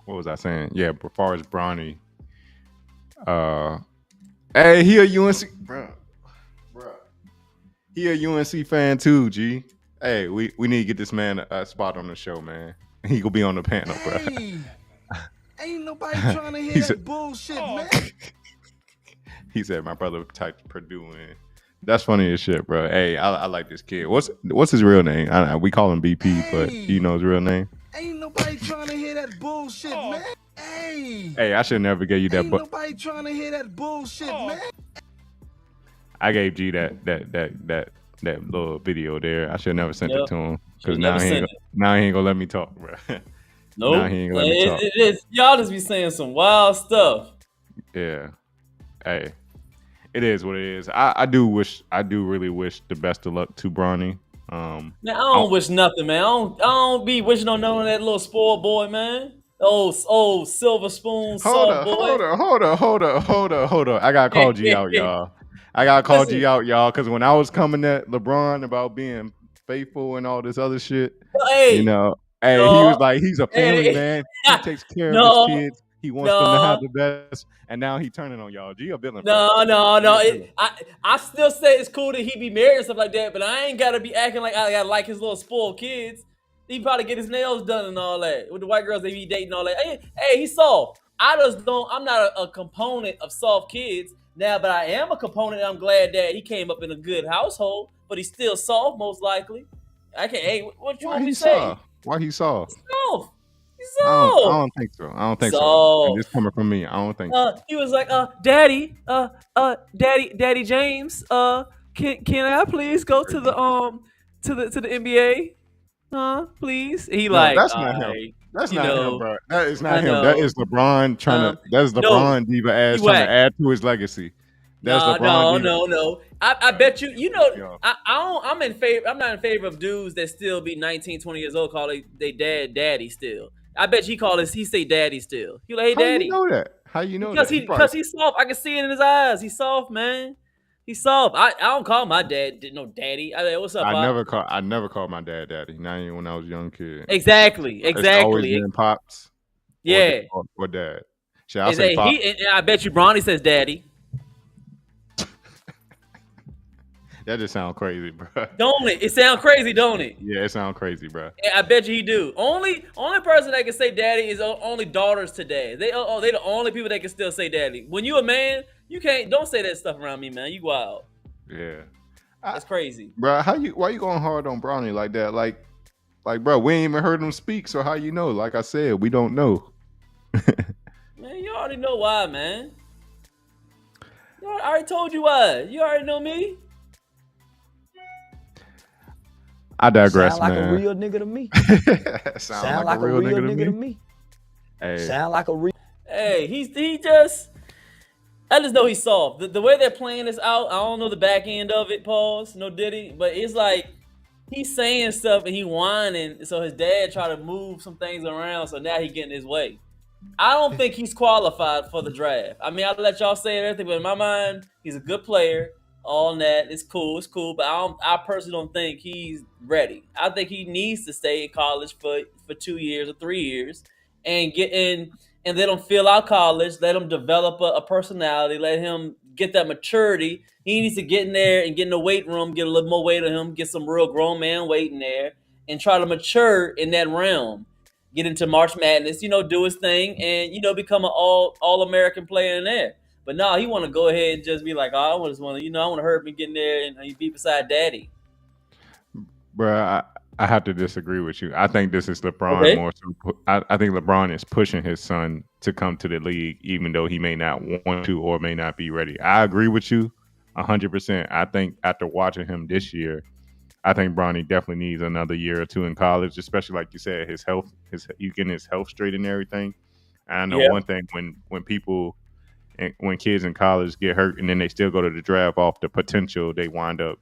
was I saying? Yeah, as far as Bronny, hey, he a UNC, bro. He a UNC fan too, G. Hey, we need to get this man a spot on the show, man. He gonna be on the panel, bro. Hey, ain't nobody trying to hear that bullshit, man. He said my brother typed Purdue in. That's funny as shit, bro. Hey, I like this kid. What's his real name? I don't know, we call him BP, but do you know his real name? Ain't nobody trying to hear that bullshit, man. Hey, I should never give you that. Ain't nobody trying to hear that bullshit, man. I gave G that little video there. I should never sent it to him because now he ain't gonna let me talk, bro. Nope. Now he ain't gonna let me talk. Y'all just be saying some wild stuff. Yeah. Hey, it is what it is. I do really wish the best of luck to Bronny. Man, I don't wish nothing, man. I don't be wishing on none of that little spoiled boy, man. Old silver spoon soft boy. Hold on. I gotta call G out, y'all. I gotta call G out, y'all, because when I was coming at LeBron about being faithful and all this other shit, he was like, he's a family man. He takes care of his kids. He wants them to have the best, and now he turning on y'all. G a villain. No. I still say it's cool that he be married and stuff like that, but I ain't gotta be acting like I gotta like his little spoiled kids. He probably get his nails done and all that. With the white girls, they be dating and all that. Hey, he's soft. I'm not a component of soft kids now, but I am a component. I'm glad that he came up in a good household, but he's still soft, most likely. What you want me to say? Why he soft? Soft. I don't think so. I don't think so. And this coming from me, I don't think so. He was like, Daddy James, can I please go to the NBA? Please? That's not him. That's not him, bro. That is not him. That is LeBron that's LeBron diva ass trying to add to his legacy. That's LeBron. No. I bet you know. I'm in favor. I'm not in favor of dudes that still be 19, 20 years old call they dad daddy still. I bet he say daddy still. He like, hey, daddy. How you know that? How you know that? Because he's soft. I can see it in his eyes. He's soft, man. He's soft. I don't call my dad no daddy. What's up, Pop? I never called my dad daddy. Not even when I was a young kid. Exactly. It's always been Pops. Yeah. Or dad. I'll say Pop. I bet you Bronny says daddy. That just sounds crazy, bro. Don't it? It sounds crazy, don't it? Yeah, it sounds crazy, bro. I bet you he do. Only person that can say daddy is only daughters today. They the only people that can still say daddy. When you a man, you don't say that stuff around me, man. You wild. Yeah. That's crazy. Bro, why you going hard on Bronny like that? Like, bro, we ain't even heard him speak, so how you know? Like I said, we don't know. Man, you already know why, man. I already told you why. You already know me. I digress, Sound like man. a real nigga to me. Sound like a real nigga to me. Hey. Sound like a real. Hey, he just. I just know he's soft. The way they're playing this out, I don't know the back end of it. Pause. No Diddy, but it's like he's saying stuff and he whining. So his dad try to move some things around. So now he getting his way. I don't think he's qualified for the draft. I mean, I'll let y'all say everything, but in my mind, he's a good player. All that, it's cool, but I personally don't think he's ready. I think he needs to stay in college for 2 years or 3 years and get in and let him fill out college, let him develop a personality, let him get that maturity. He needs to get in there and get in the weight room, get a little more weight on him, get some real grown man weight in there and try to mature in that realm. Get into March Madness, do his thing and, become an all-American player in there. But no, he want to go ahead and just be like, I want to hurt me getting there and be beside daddy. Bruh, I have to disagree with you. I think this is LeBron Okay. more so. I think LeBron is pushing his son to come to the league, even though he may not want to or may not be ready. I agree with you 100%. I think after watching him this year, I think Bronny definitely needs another year or two in college, especially like you said, his health, you getting his health straight and everything. And I know Yeah. one thing when people when kids in college get hurt and then they still go to the draft off the potential, they wind up,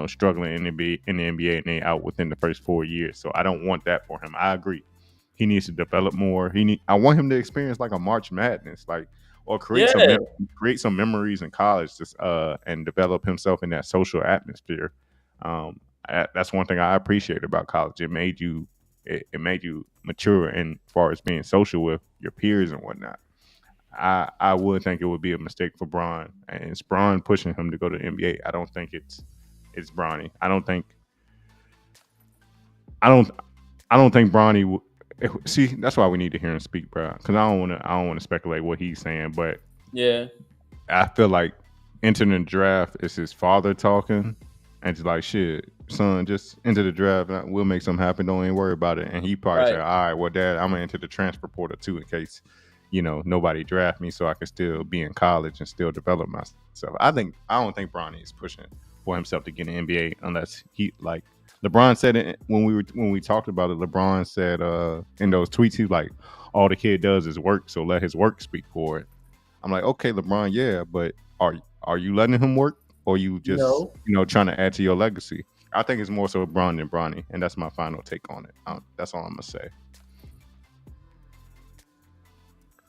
struggling in the NBA and they out within the first 4 years. So I don't want that for him. I agree. He needs to develop more. I want him to experience like a March Madness, like or create Yeah. some memories in college, and develop himself in that social atmosphere. That's one thing I appreciate about college. It made you mature and as far as being social with your peers and whatnot. I would think it would be a mistake for Bron, and it's Bron pushing him to go to the NBA. I don't think it's Bronny. I don't think Bronny. See, that's why we need to hear him speak, bro. Because I don't want to speculate what he's saying, but Yeah. I feel like entering the draft is his father talking, and it's like, shit, son, just enter the draft. And we'll make something happen. Don't even worry about it. And he probably Right. said, all right, well, Dad, I'm gonna enter the transfer portal too, in case nobody draft me, so I can still be in college and still develop myself. I don't think Bronny is pushing for himself to get in the NBA unless he like LeBron said it when we talked about it. LeBron said in those tweets, he's like, all the kid does is work, so let his work speak for it. I'm like, okay, LeBron, yeah, but are you letting him work, or you just No. trying to add to your legacy? I think it's more so LeBron than Bronny, and that's my final take on it. That's all I'm gonna say.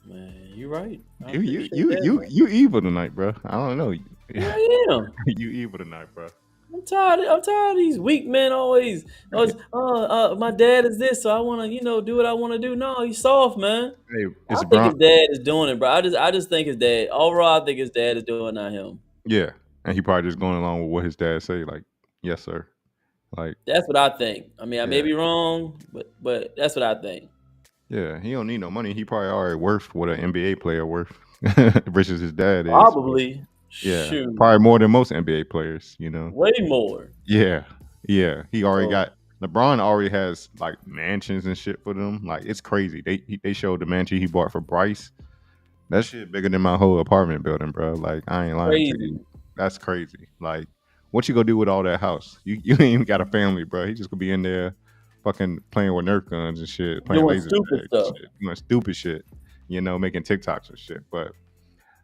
Man, you're right. I You appreciate that, man. evil tonight, bro. I don't know. I am. You evil tonight, bro. I'm tired of these weak men always. My dad is this, so I want to, do what I want to do. No, he's soft, man. Hey, I it's think Bron. his dad is doing it, bro. I just think his dad. Overall, I think his dad is doing, not him. Yeah, and he probably just going along with what his dad say. Like, yes, sir. Like, That's what I think. I mean, I may Yeah. be wrong, but that's what I think. yeah, he don't need no money. He probably already worth what an NBA player worth versus his dad is. Probably. Yeah, Shoot. probably more than most NBA players. Way more. Yeah, yeah. He already So- got LeBron already has like mansions and shit for them. Like, it's crazy. They showed the mansion he bought for Bryce. That shit bigger than my whole apartment building, bro. Like, I ain't lying to Crazy. you. That's crazy. Like, what you gonna do with all that house? You ain't even got a family, bro. He just gonna be in there, fucking playing with Nerf guns and shit, playing Doing laser stupid tag and stuff. shit, doing stupid shit. Making TikToks and shit. But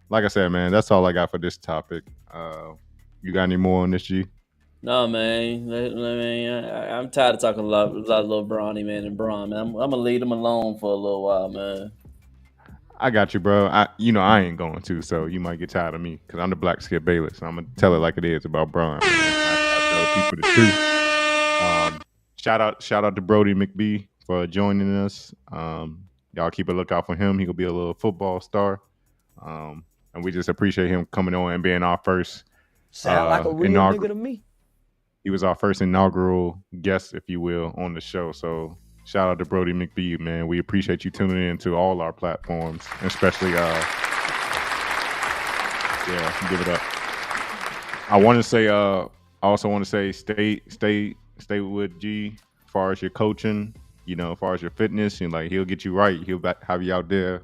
like I said, man, that's all I got for this topic. You got any more on this, G? No, man. I'm tired of talking a lot of little Bronny, man, and Bron, man. I'm gonna leave him alone for a little while, man. I got you, bro. I ain't going to, so you might get tired of me because I'm the Black Skip Bayless. So I'm gonna tell it like it is about Bron. I tell people the truth. Shout out to Brody McBee for joining us. Y'all keep a lookout for him. He gonna be a little football star. And we just appreciate him coming on and being our first. Sound like a real nigga to me. He was our first inaugural guest, if you will, on the show. So shout out to Brody McBee, man. We appreciate you tuning in to all our platforms, especially give it up. I also want to say stay with G as far as your coaching, as far as your fitness, and like he'll get you right. He'll have you out there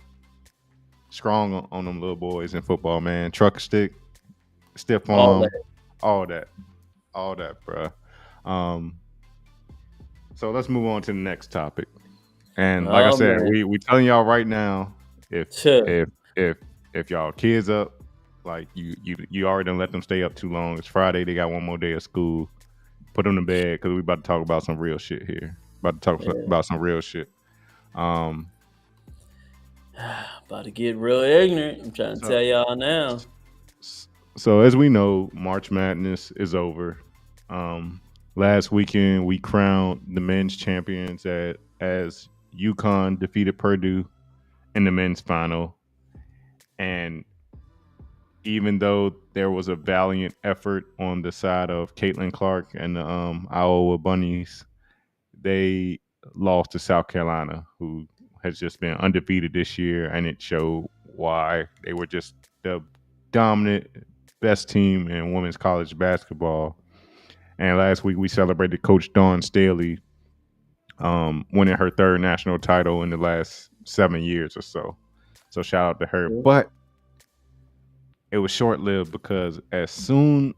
strong on them little boys in football, man. Truck stick, stiff arm, all that, bro. So let's move on to the next topic. And like I said, man. we telling y'all right now, Sure. if y'all kids up, like you already done let them stay up too long. It's Friday. They got one more day of school. Put them to bed because we about to talk about some real shit here. About to talk about some real shit. About to get real ignorant. I'm trying to tell y'all now. So as we know, March Madness is over. Last weekend we crowned the men's champions as UConn defeated Purdue in the men's final. And even though there was a valiant effort on the side of Caitlin Clark and the Iowa Bunnies, they lost to South Carolina, who has just been undefeated this year, and it showed why. They were just the dominant, best team in women's college basketball. And last week we celebrated Coach Dawn Staley winning her third national title in the last 7 years or so. So shout out to her. But it was short lived because as soon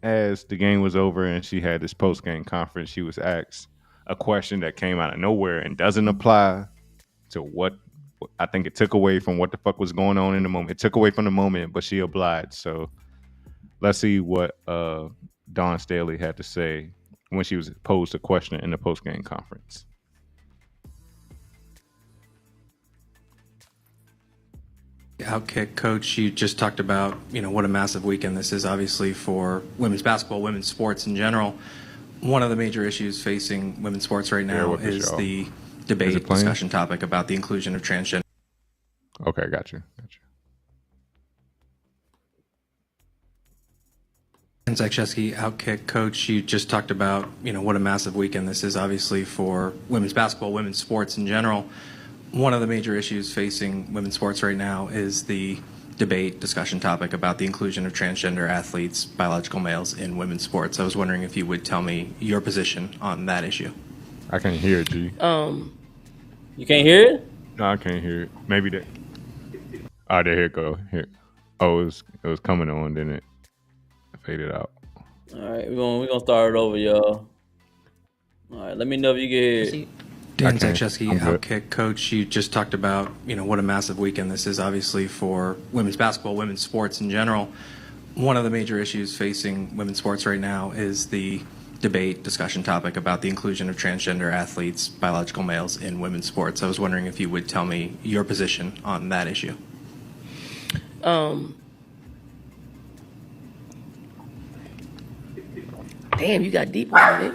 as the game was over and she had this post game conference, she was asked a question that came out of nowhere and doesn't apply to what I think it took away from what the fuck was going on in the moment. It took away from the moment, but she obliged. So let's see what Dawn Staley had to say when she was posed a question in the post game conference. Outkick coach, you just talked about, what a massive weekend this is, obviously, for women's basketball, women's sports in general. One of the major issues facing women's sports right now is the debate discussion topic about the inclusion of transgender. Okay, gotcha. And Zakshesky, Outkick coach, you just talked about, what a massive weekend this is, obviously, for women's basketball, women's sports in general. One of the major issues facing women's sports right now is the debate discussion topic about the inclusion of transgender athletes, biological males, in women's sports. I was wondering if you would tell me your position on that issue. I can't hear it, G. You can't hear it? No, I can't hear it. Maybe that. Oh, there it go. Here. Oh, it was coming on, then it faded out. All right, we're gonna start it over, y'all. All right, let me know if you can hear it. Dan Zakshesky, Outkick coach, you just talked about, what a massive weekend this is, obviously, for women's basketball, women's sports in general. One of the major issues facing women's sports right now is the debate discussion topic about the inclusion of transgender athletes, biological males, in women's sports. I was wondering if you would tell me your position on that issue. Damn, you got deep on it.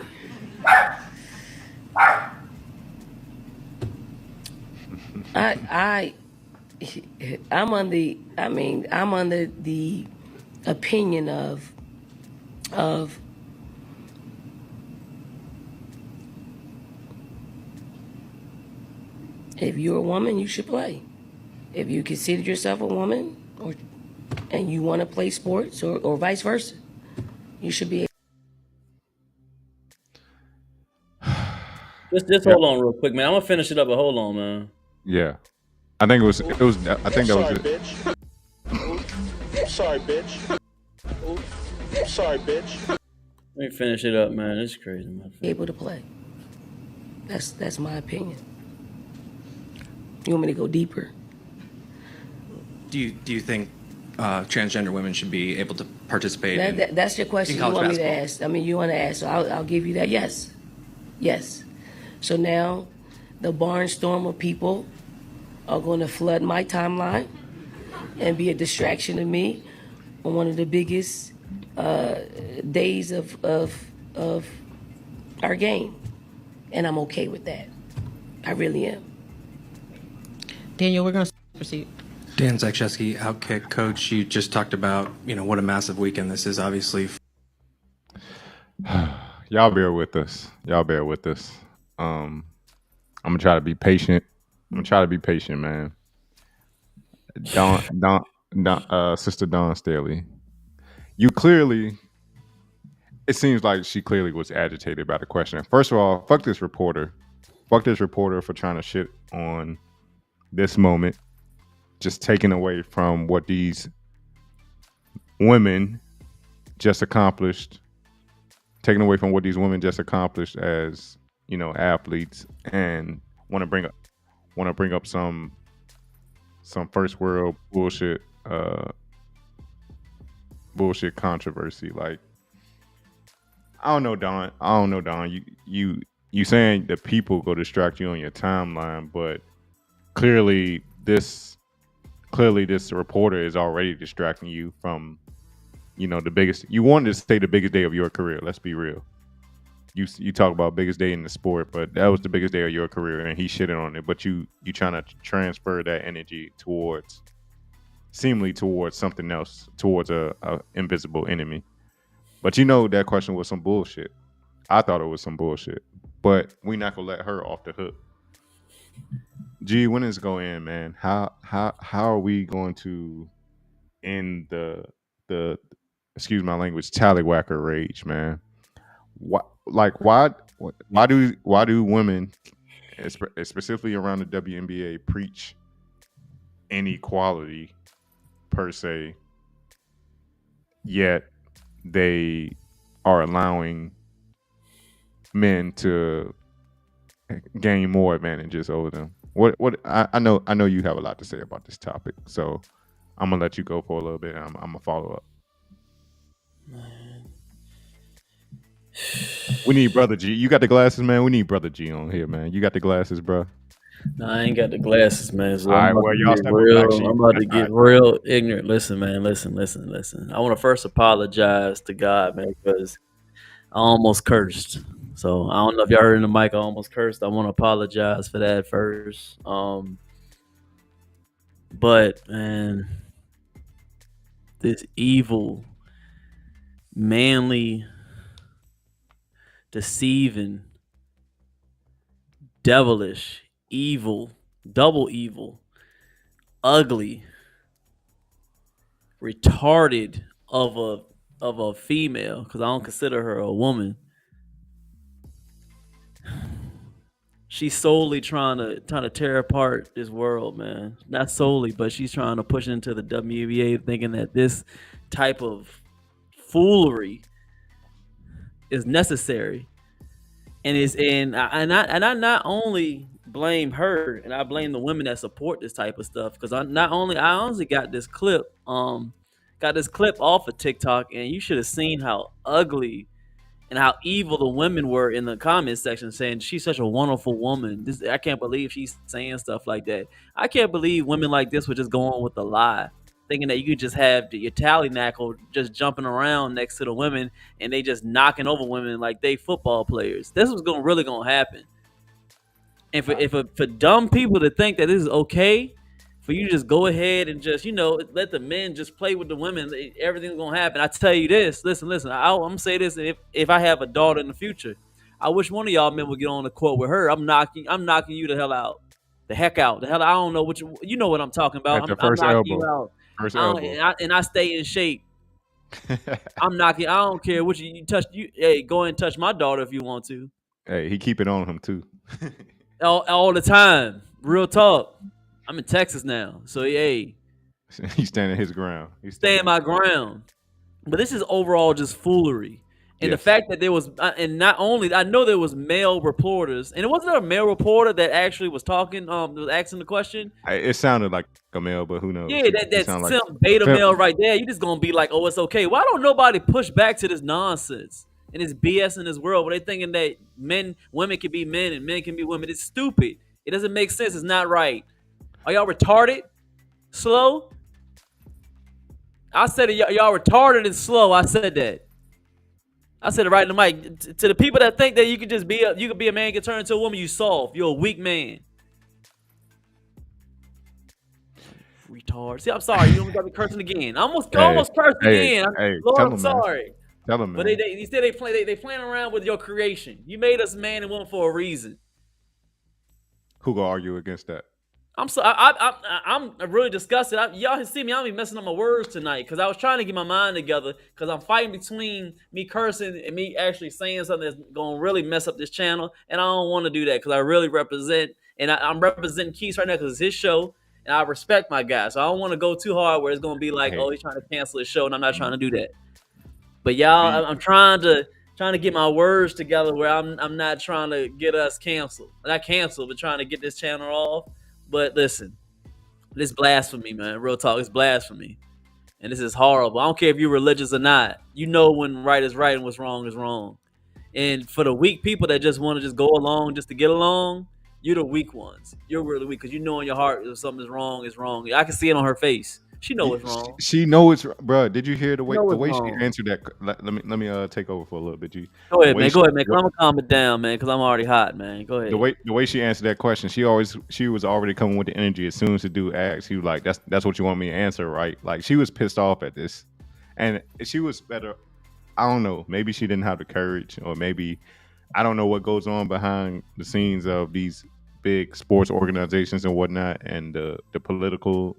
I'm under the opinion of if you're a woman, you should play. If you consider yourself a woman and you want to play sports or vice versa, you should be. Just hold on real quick, man. I'm gonna finish it up, but hold on, man. Yeah. I think I think that was it. Bitch. I'm sorry, bitch. I'm sorry, bitch. Let me finish it up, man. It's crazy, man. Able to play. That's my opinion. You want me to go deeper? Do you think transgender women should be able to participate? That's your question. You want me to ask? I mean, you want to ask, so I'll give you that. Yes. So now, the barnstorm of people are going to flood my timeline and be a distraction to me on one of the biggest days of our game, and I'm okay with that. I really am. Daniel, we're going to proceed. Dan Zakshesky, Outkick coach, you just talked about, what a massive weekend this is, obviously. Y'all bear with us. I'm gonna try to be patient. Man. Sister Dawn Staley. It seems like she clearly was agitated by the question. First of all, fuck this reporter. Fuck this reporter for trying to shit on this moment. Just taking away from what these women just accomplished. Taking away from what these women just accomplished as, athletes, and want to bring up some first world bullshit controversy. Like, I don't know, Don. You saying that people go distract you on your timeline, but clearly this reporter is already distracting you from, the biggest. You wanted to say the biggest day of your career. Let's be real. You talk about biggest day in the sport, but that was the biggest day of your career, and he shitted on it. But you trying to transfer that energy seemingly towards something else, towards a invisible enemy. But that question was some bullshit. I thought it was some bullshit, but we not gonna let her off the hook. Gee, when is it go in, man? How are we going to end the excuse my language, tallywhacker rage, man? why do women, specifically around the WNBA, preach inequality per se, yet they are allowing men to gain more advantages over them? I know you have a lot to say about this topic, so I'm gonna let you go for a little bit, and I'm gonna follow up. We need Brother G. You got the glasses, man. We need Brother G on here, man. You got the glasses, bro. Nah, I ain't got the glasses, man. So All right, I'm about well, to y'all get step on black real. sheep. I'm about to All get right. real ignorant. Listen, man. Listen. I want to first apologize to God, man, because I almost cursed. So I don't know if y'all heard in the mic. I almost cursed. I want to apologize for that first. But man, this evil, manly, deceiving, devilish, evil, double evil, ugly, retarded of a female, because I don't consider her a woman. She's solely trying to tear apart this world, man. Not solely, but she's trying to push into the WNBA, thinking that this type of foolery is necessary. And I not only blame her, and I blame the women that support this type of stuff, because I honestly got this clip off of TikTok, and you should have seen how ugly and how evil the women were in the comment section, saying she's such a wonderful woman. I can't believe she's saying stuff like that. I can't believe women like this would just go on with the lie, thinking that you could just have your tally knackle just jumping around next to the women and they just knocking over women like they football players. This was really gonna happen. And for dumb people to think that this is okay, for you to just go ahead and just, let the men just play with the women, everything's gonna happen. I tell you this, listen. I'm gonna say this: if I have a daughter in the future, I wish one of y'all men would get on the quote with her. I'm knocking you the hell out, the heck out, the hell. I don't know you know what I'm talking about. At the I'm first knocking elbow. you out. First elbow. And I stay in shape. I'm knocking. I don't care what you touch. Hey, go ahead and touch my daughter if you want to. Hey, he keep it on him too. all the time. Real talk. I'm in Texas now, so hey, he's standing his ground. He's staying my ground. But this is overall just foolery, and the fact that there was, and not only I know there was male reporters, and it wasn't a male reporter that actually was talking, was asking the question. It sounded like a male, but who knows? Yeah, that's some beta male right there. You just gonna be like, oh, it's okay. Why don't nobody push back to this nonsense and this BS in this world where they thinking that women can be men and men can be women? It's stupid. It doesn't make sense. It's not right. Are y'all retarded? Slow? I said it, y'all retarded and slow. I said that. I said it right in the mic. To the people that think that you could just be a man, get turned into a woman, you soft. You're a weak man. Retard. See, I'm sorry. You almost got me cursing again. I almost cursed again. Lord, I'm sorry. Tell them, but man. they said they playing around with your creation. You made us man and woman for a reason. Who gonna argue against that? I'm really disgusted. Y'all can see me. I'm be messing up my words tonight because I was trying to get my mind together because I'm fighting between me cursing and me actually saying something that's gonna really mess up this channel, and I don't want to do that because I really represent, and I'm representing Keith right now because it's his show, and I respect my guy, so I don't want to go too hard where it's gonna be like, oh, he's trying to cancel his show, and I'm not trying to do that. But y'all, I'm trying to get my words together where I'm not trying to get us canceled, not canceled, but trying to get this channel off. But listen, this blasphemy, man. Real talk, it's blasphemy. And this is horrible. I don't care if you're religious or not. You know when right is right and what's wrong is wrong. And for the weak people that just want to just go along just to get along, you're the weak ones. You're really weak because you know in your heart if something is wrong, it's wrong. I can see it on her face. She know it's wrong. She know it's, bro. Did you hear the way wrong. She answered that? Let me take over for a little bit, G. Go ahead, man. I'm gonna calm it down, man, because I'm already hot, man. Go ahead. The way she answered that question, she was already coming with the energy as soon as the dude asked. He was like, "That's what you want me to answer, right?" Like she was pissed off at this, and she was better. I don't know. Maybe she didn't have the courage, or maybe I don't know what goes on behind the scenes of these big sports organizations and whatnot, and the political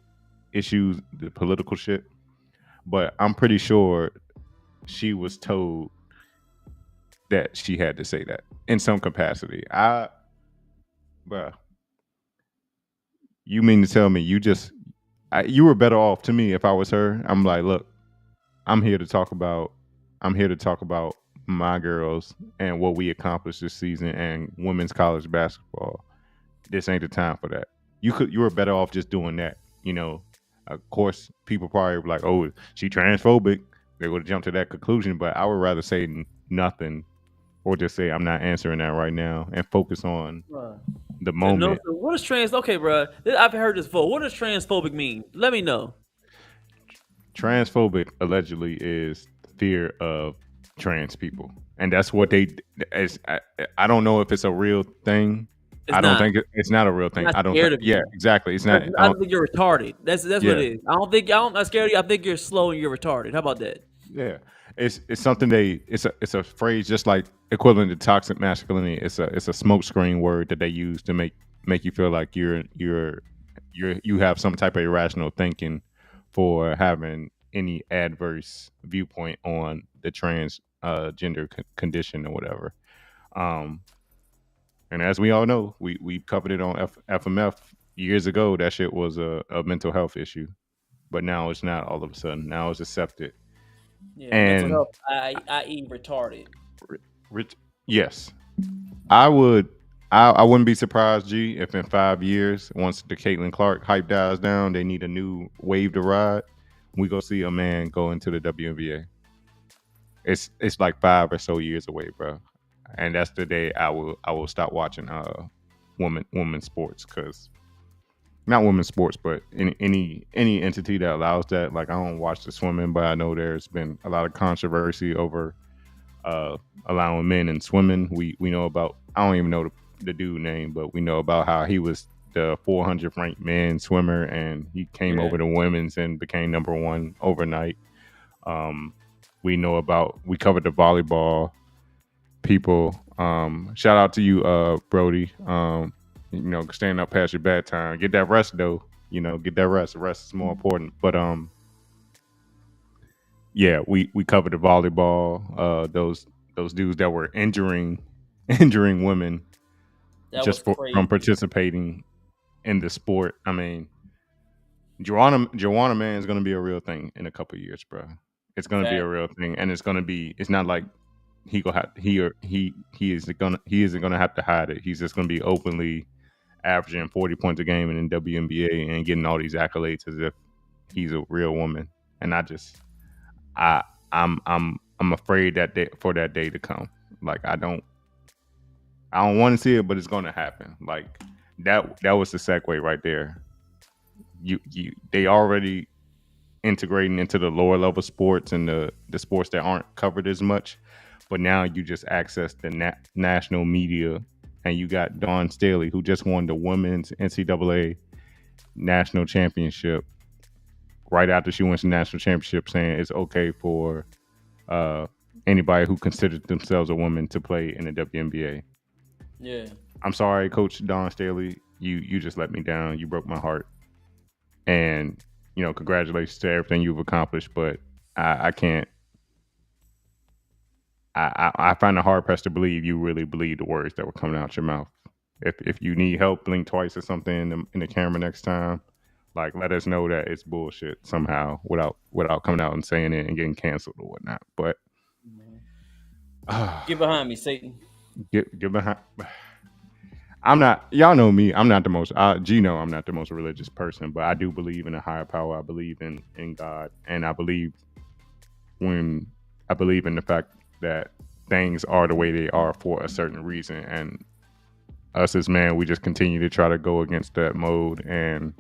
issues, the political shit. But I'm pretty sure she was told that she had to say that in some capacity. Bruh, you mean to tell me you were better off to me if I was her? I'm like, look, I'm here to talk about my girls and what we accomplished this season and women's college basketball. This ain't the time for that. You were better off just doing that. You know, of course, people probably were like, oh, she transphobic. They would have jumped to that conclusion, but I would rather say nothing or just say I'm not answering that right now and focus on the moment. No, so what is trans? Okay, bro, I've heard this before. What does transphobic mean? Let me know. Transphobic allegedly is fear of trans people, and that's what they. I don't know if it's a real thing. I don't think it's not a real thing. I don't. Yeah, exactly. It's not. I don't think you're retarded. That's what it is. I'm not scared of you. I think you're slow and you're retarded. How about that? Yeah, it's something it's a phrase just like equivalent to toxic masculinity. It's a smokescreen word that they use to make you feel like you have some type of irrational thinking for having any adverse viewpoint on the trans gender condition or whatever. And as we all know, we covered it on FMF years ago. That shit was a mental health issue, but now it's not. All of a sudden, now it's accepted. Yeah, and mental health, i.e. retarded. Yes, I would. I wouldn't be surprised, G, if in 5 years, once the Caitlin Clark hype dies down, they need a new wave to ride. We go see a man go into the WNBA. It's like 5 or so years away, bro. And that's the day I will stop watching women's sports, because not women's sports, but any entity that allows that. Like, I don't watch the swimming, but I know there's been a lot of controversy over allowing men in swimming. We know about, I don't even know the dude name, but we know about how he was the 400th ranked man swimmer, and he came over to women's and became number one overnight. We covered the volleyball people. Shout out to you, Brody. Staying up past your bedtime. Get that rest though. Get that rest. Rest is more important. But we covered the volleyball. Those dudes that were injuring women from participating in the sport. I mean, Joanna Man is going to be a real thing in a couple of years, bro. It's going to be a real thing, and it's not like he isn't gonna have to hide it. He's just gonna be openly averaging 40 points a game in the WNBA and getting all these accolades as if he's a real woman. And I'm afraid for that day to come. Like, I don't want to see it, but it's gonna happen. Like, that was the segue right there. They already integrating into the lower level sports and the sports that aren't covered as much. But now you just access the national media, and you got Dawn Staley, who just won the women's NCAA national championship right after she wins the national championship, saying it's okay for anybody who considers themselves a woman to play in the WNBA. Yeah. I'm sorry, Coach Dawn Staley. You just let me down. You broke my heart. And, congratulations to everything you've accomplished, but I can't. I find it hard pressed to believe you really believe the words that were coming out your mouth. If you need help, blink twice or something in the camera next time. Like, let us know that it's bullshit somehow without coming out and saying it and getting canceled or whatnot. But get behind me, Satan. Get behind. I'm not. Y'all know me. I'm not the most. Gino, I'm not the most religious person, but I do believe in a higher power. I believe in God, and I believe in the fact that things are the way they are for a certain reason, and us as man, we just continue to try to go against that mode, and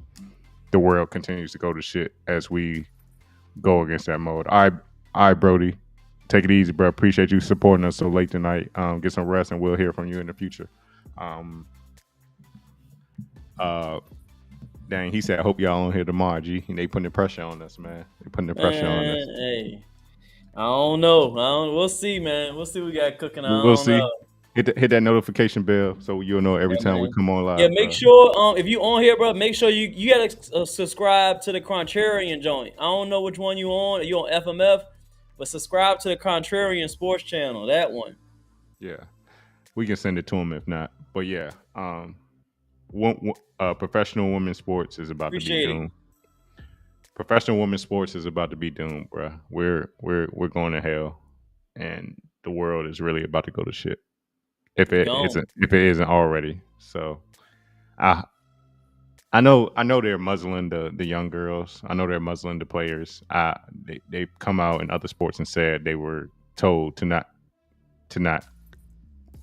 the world continues to go to shit as we go against that mode. All right, Brody, take it easy, bro. Appreciate you supporting us so late tonight. Get some rest, and we'll hear from you in the future. Dang, he said, I hope y'all don't hear tomorrow, G. They putting the pressure on us, man. They putting the pressure on us. Hey, I don't know. We'll see, man. We'll see what we got cooking. We'll see. Hit that notification bell so you'll know every time we come on live. Yeah, make sure if you on here, bro, make sure you gotta subscribe to the Contrarian joint. I don't know which one you on. Are you on FMF? But subscribe to the Contrarian Sports channel. That one. Yeah, we can send it to him if not. But yeah, professional women's sports is about to be Appreciate it. doomed. Professional women's sports is about to be doomed, bruh. We're going to hell, and the world is really about to go to shit if it Gone. isn't already. So, I know they're muzzling the young girls. I know they're muzzling the players. They come out in other sports and said they were told to not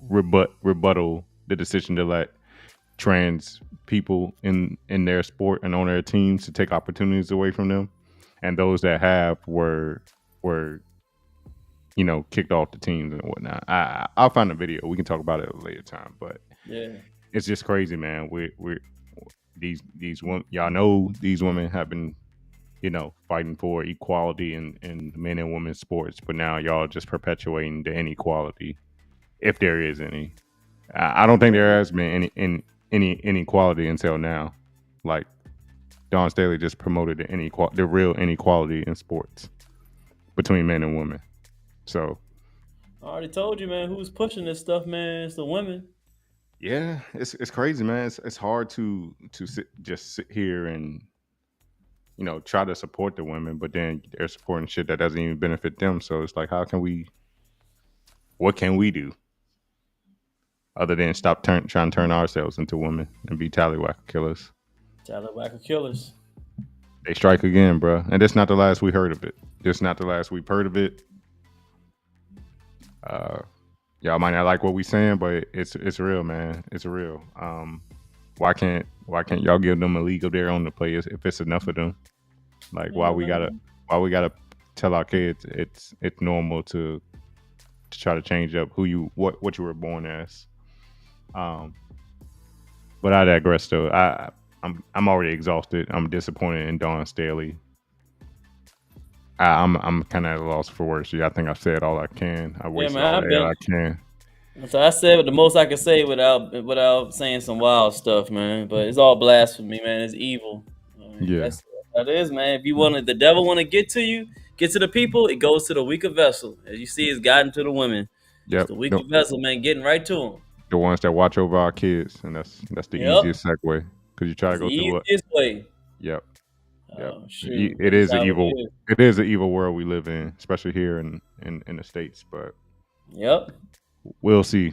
rebuttal the decision to let trans people in their sport and on their teams to take opportunities away from them, and those that have were kicked off the teams and whatnot. I'll find a video. We can talk about it at a later time, but Yeah. it's just crazy, man. We're these women, y'all know these women have been fighting for equality in men and women's sports, but now y'all just perpetuating the inequality, if there is any. I don't think there has been any inequality until now. Like, Dawn Staley just promoted the real inequality in sports between men and women. So I already told you, man, who's pushing this stuff, man. It's the women. yeah, it's crazy, man. It's hard to sit here and try to support the women, but then they're supporting shit that doesn't even benefit them. So it's like, what can we do other than stop trying to turn ourselves into women and be tallywhacker killers? Tallywhacker killers. They strike again, bro. And that's not the last we heard of it. This not the last we've heard of it. Y'all might not like what we saying, but it's real, man. It's real. Why can't y'all give them a league of their own to play if it's enough of them? Like, why we gotta tell our kids it's normal to try to change up what you were born as. But I digress though. I'm already exhausted. I'm disappointed in Dawn Staley. I'm kind of at a loss for words. I think I've said all I can. I wasted all the air I can. So I said the most I could say without saying some wild stuff, man. But it's all blasphemy, man. It's evil. Yeah, that is, man. If the devil want to get to you, get to the people, it goes to the weaker vessel. As you see, it's gotten to the women. Yep. It's the weaker vessel, man, getting right to them. The ones that watch over our kids, and that's the easiest segue, because you try to go through easiest way. Yep. Oh, it is an evil. It is an evil world we live in, especially here in the States. But yep, we'll see.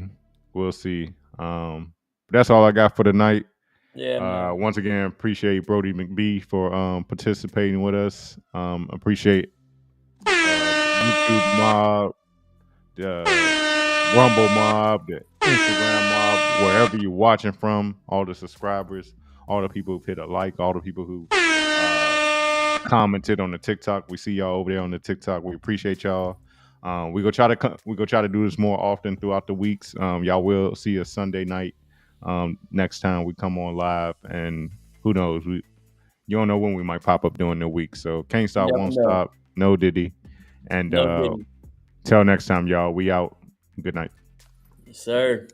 That's all I got for tonight. Yeah. Once again, appreciate Brody McBee for participating with us. Appreciate YouTube mob, the Rumble mob, the Instagram mob, wherever you're watching from, all the subscribers, all the people who hit a like, all the people who commented on the TikTok. We see y'all over there on the TikTok. We appreciate y'all. We go try to do this more often throughout the weeks. Y'all will see us Sunday night next time we come on live, and who knows, you don't know when we might pop up during the week. So can't stop, won't stop. No Diddy. And till next time, y'all, we out. Good night. Yes, sir.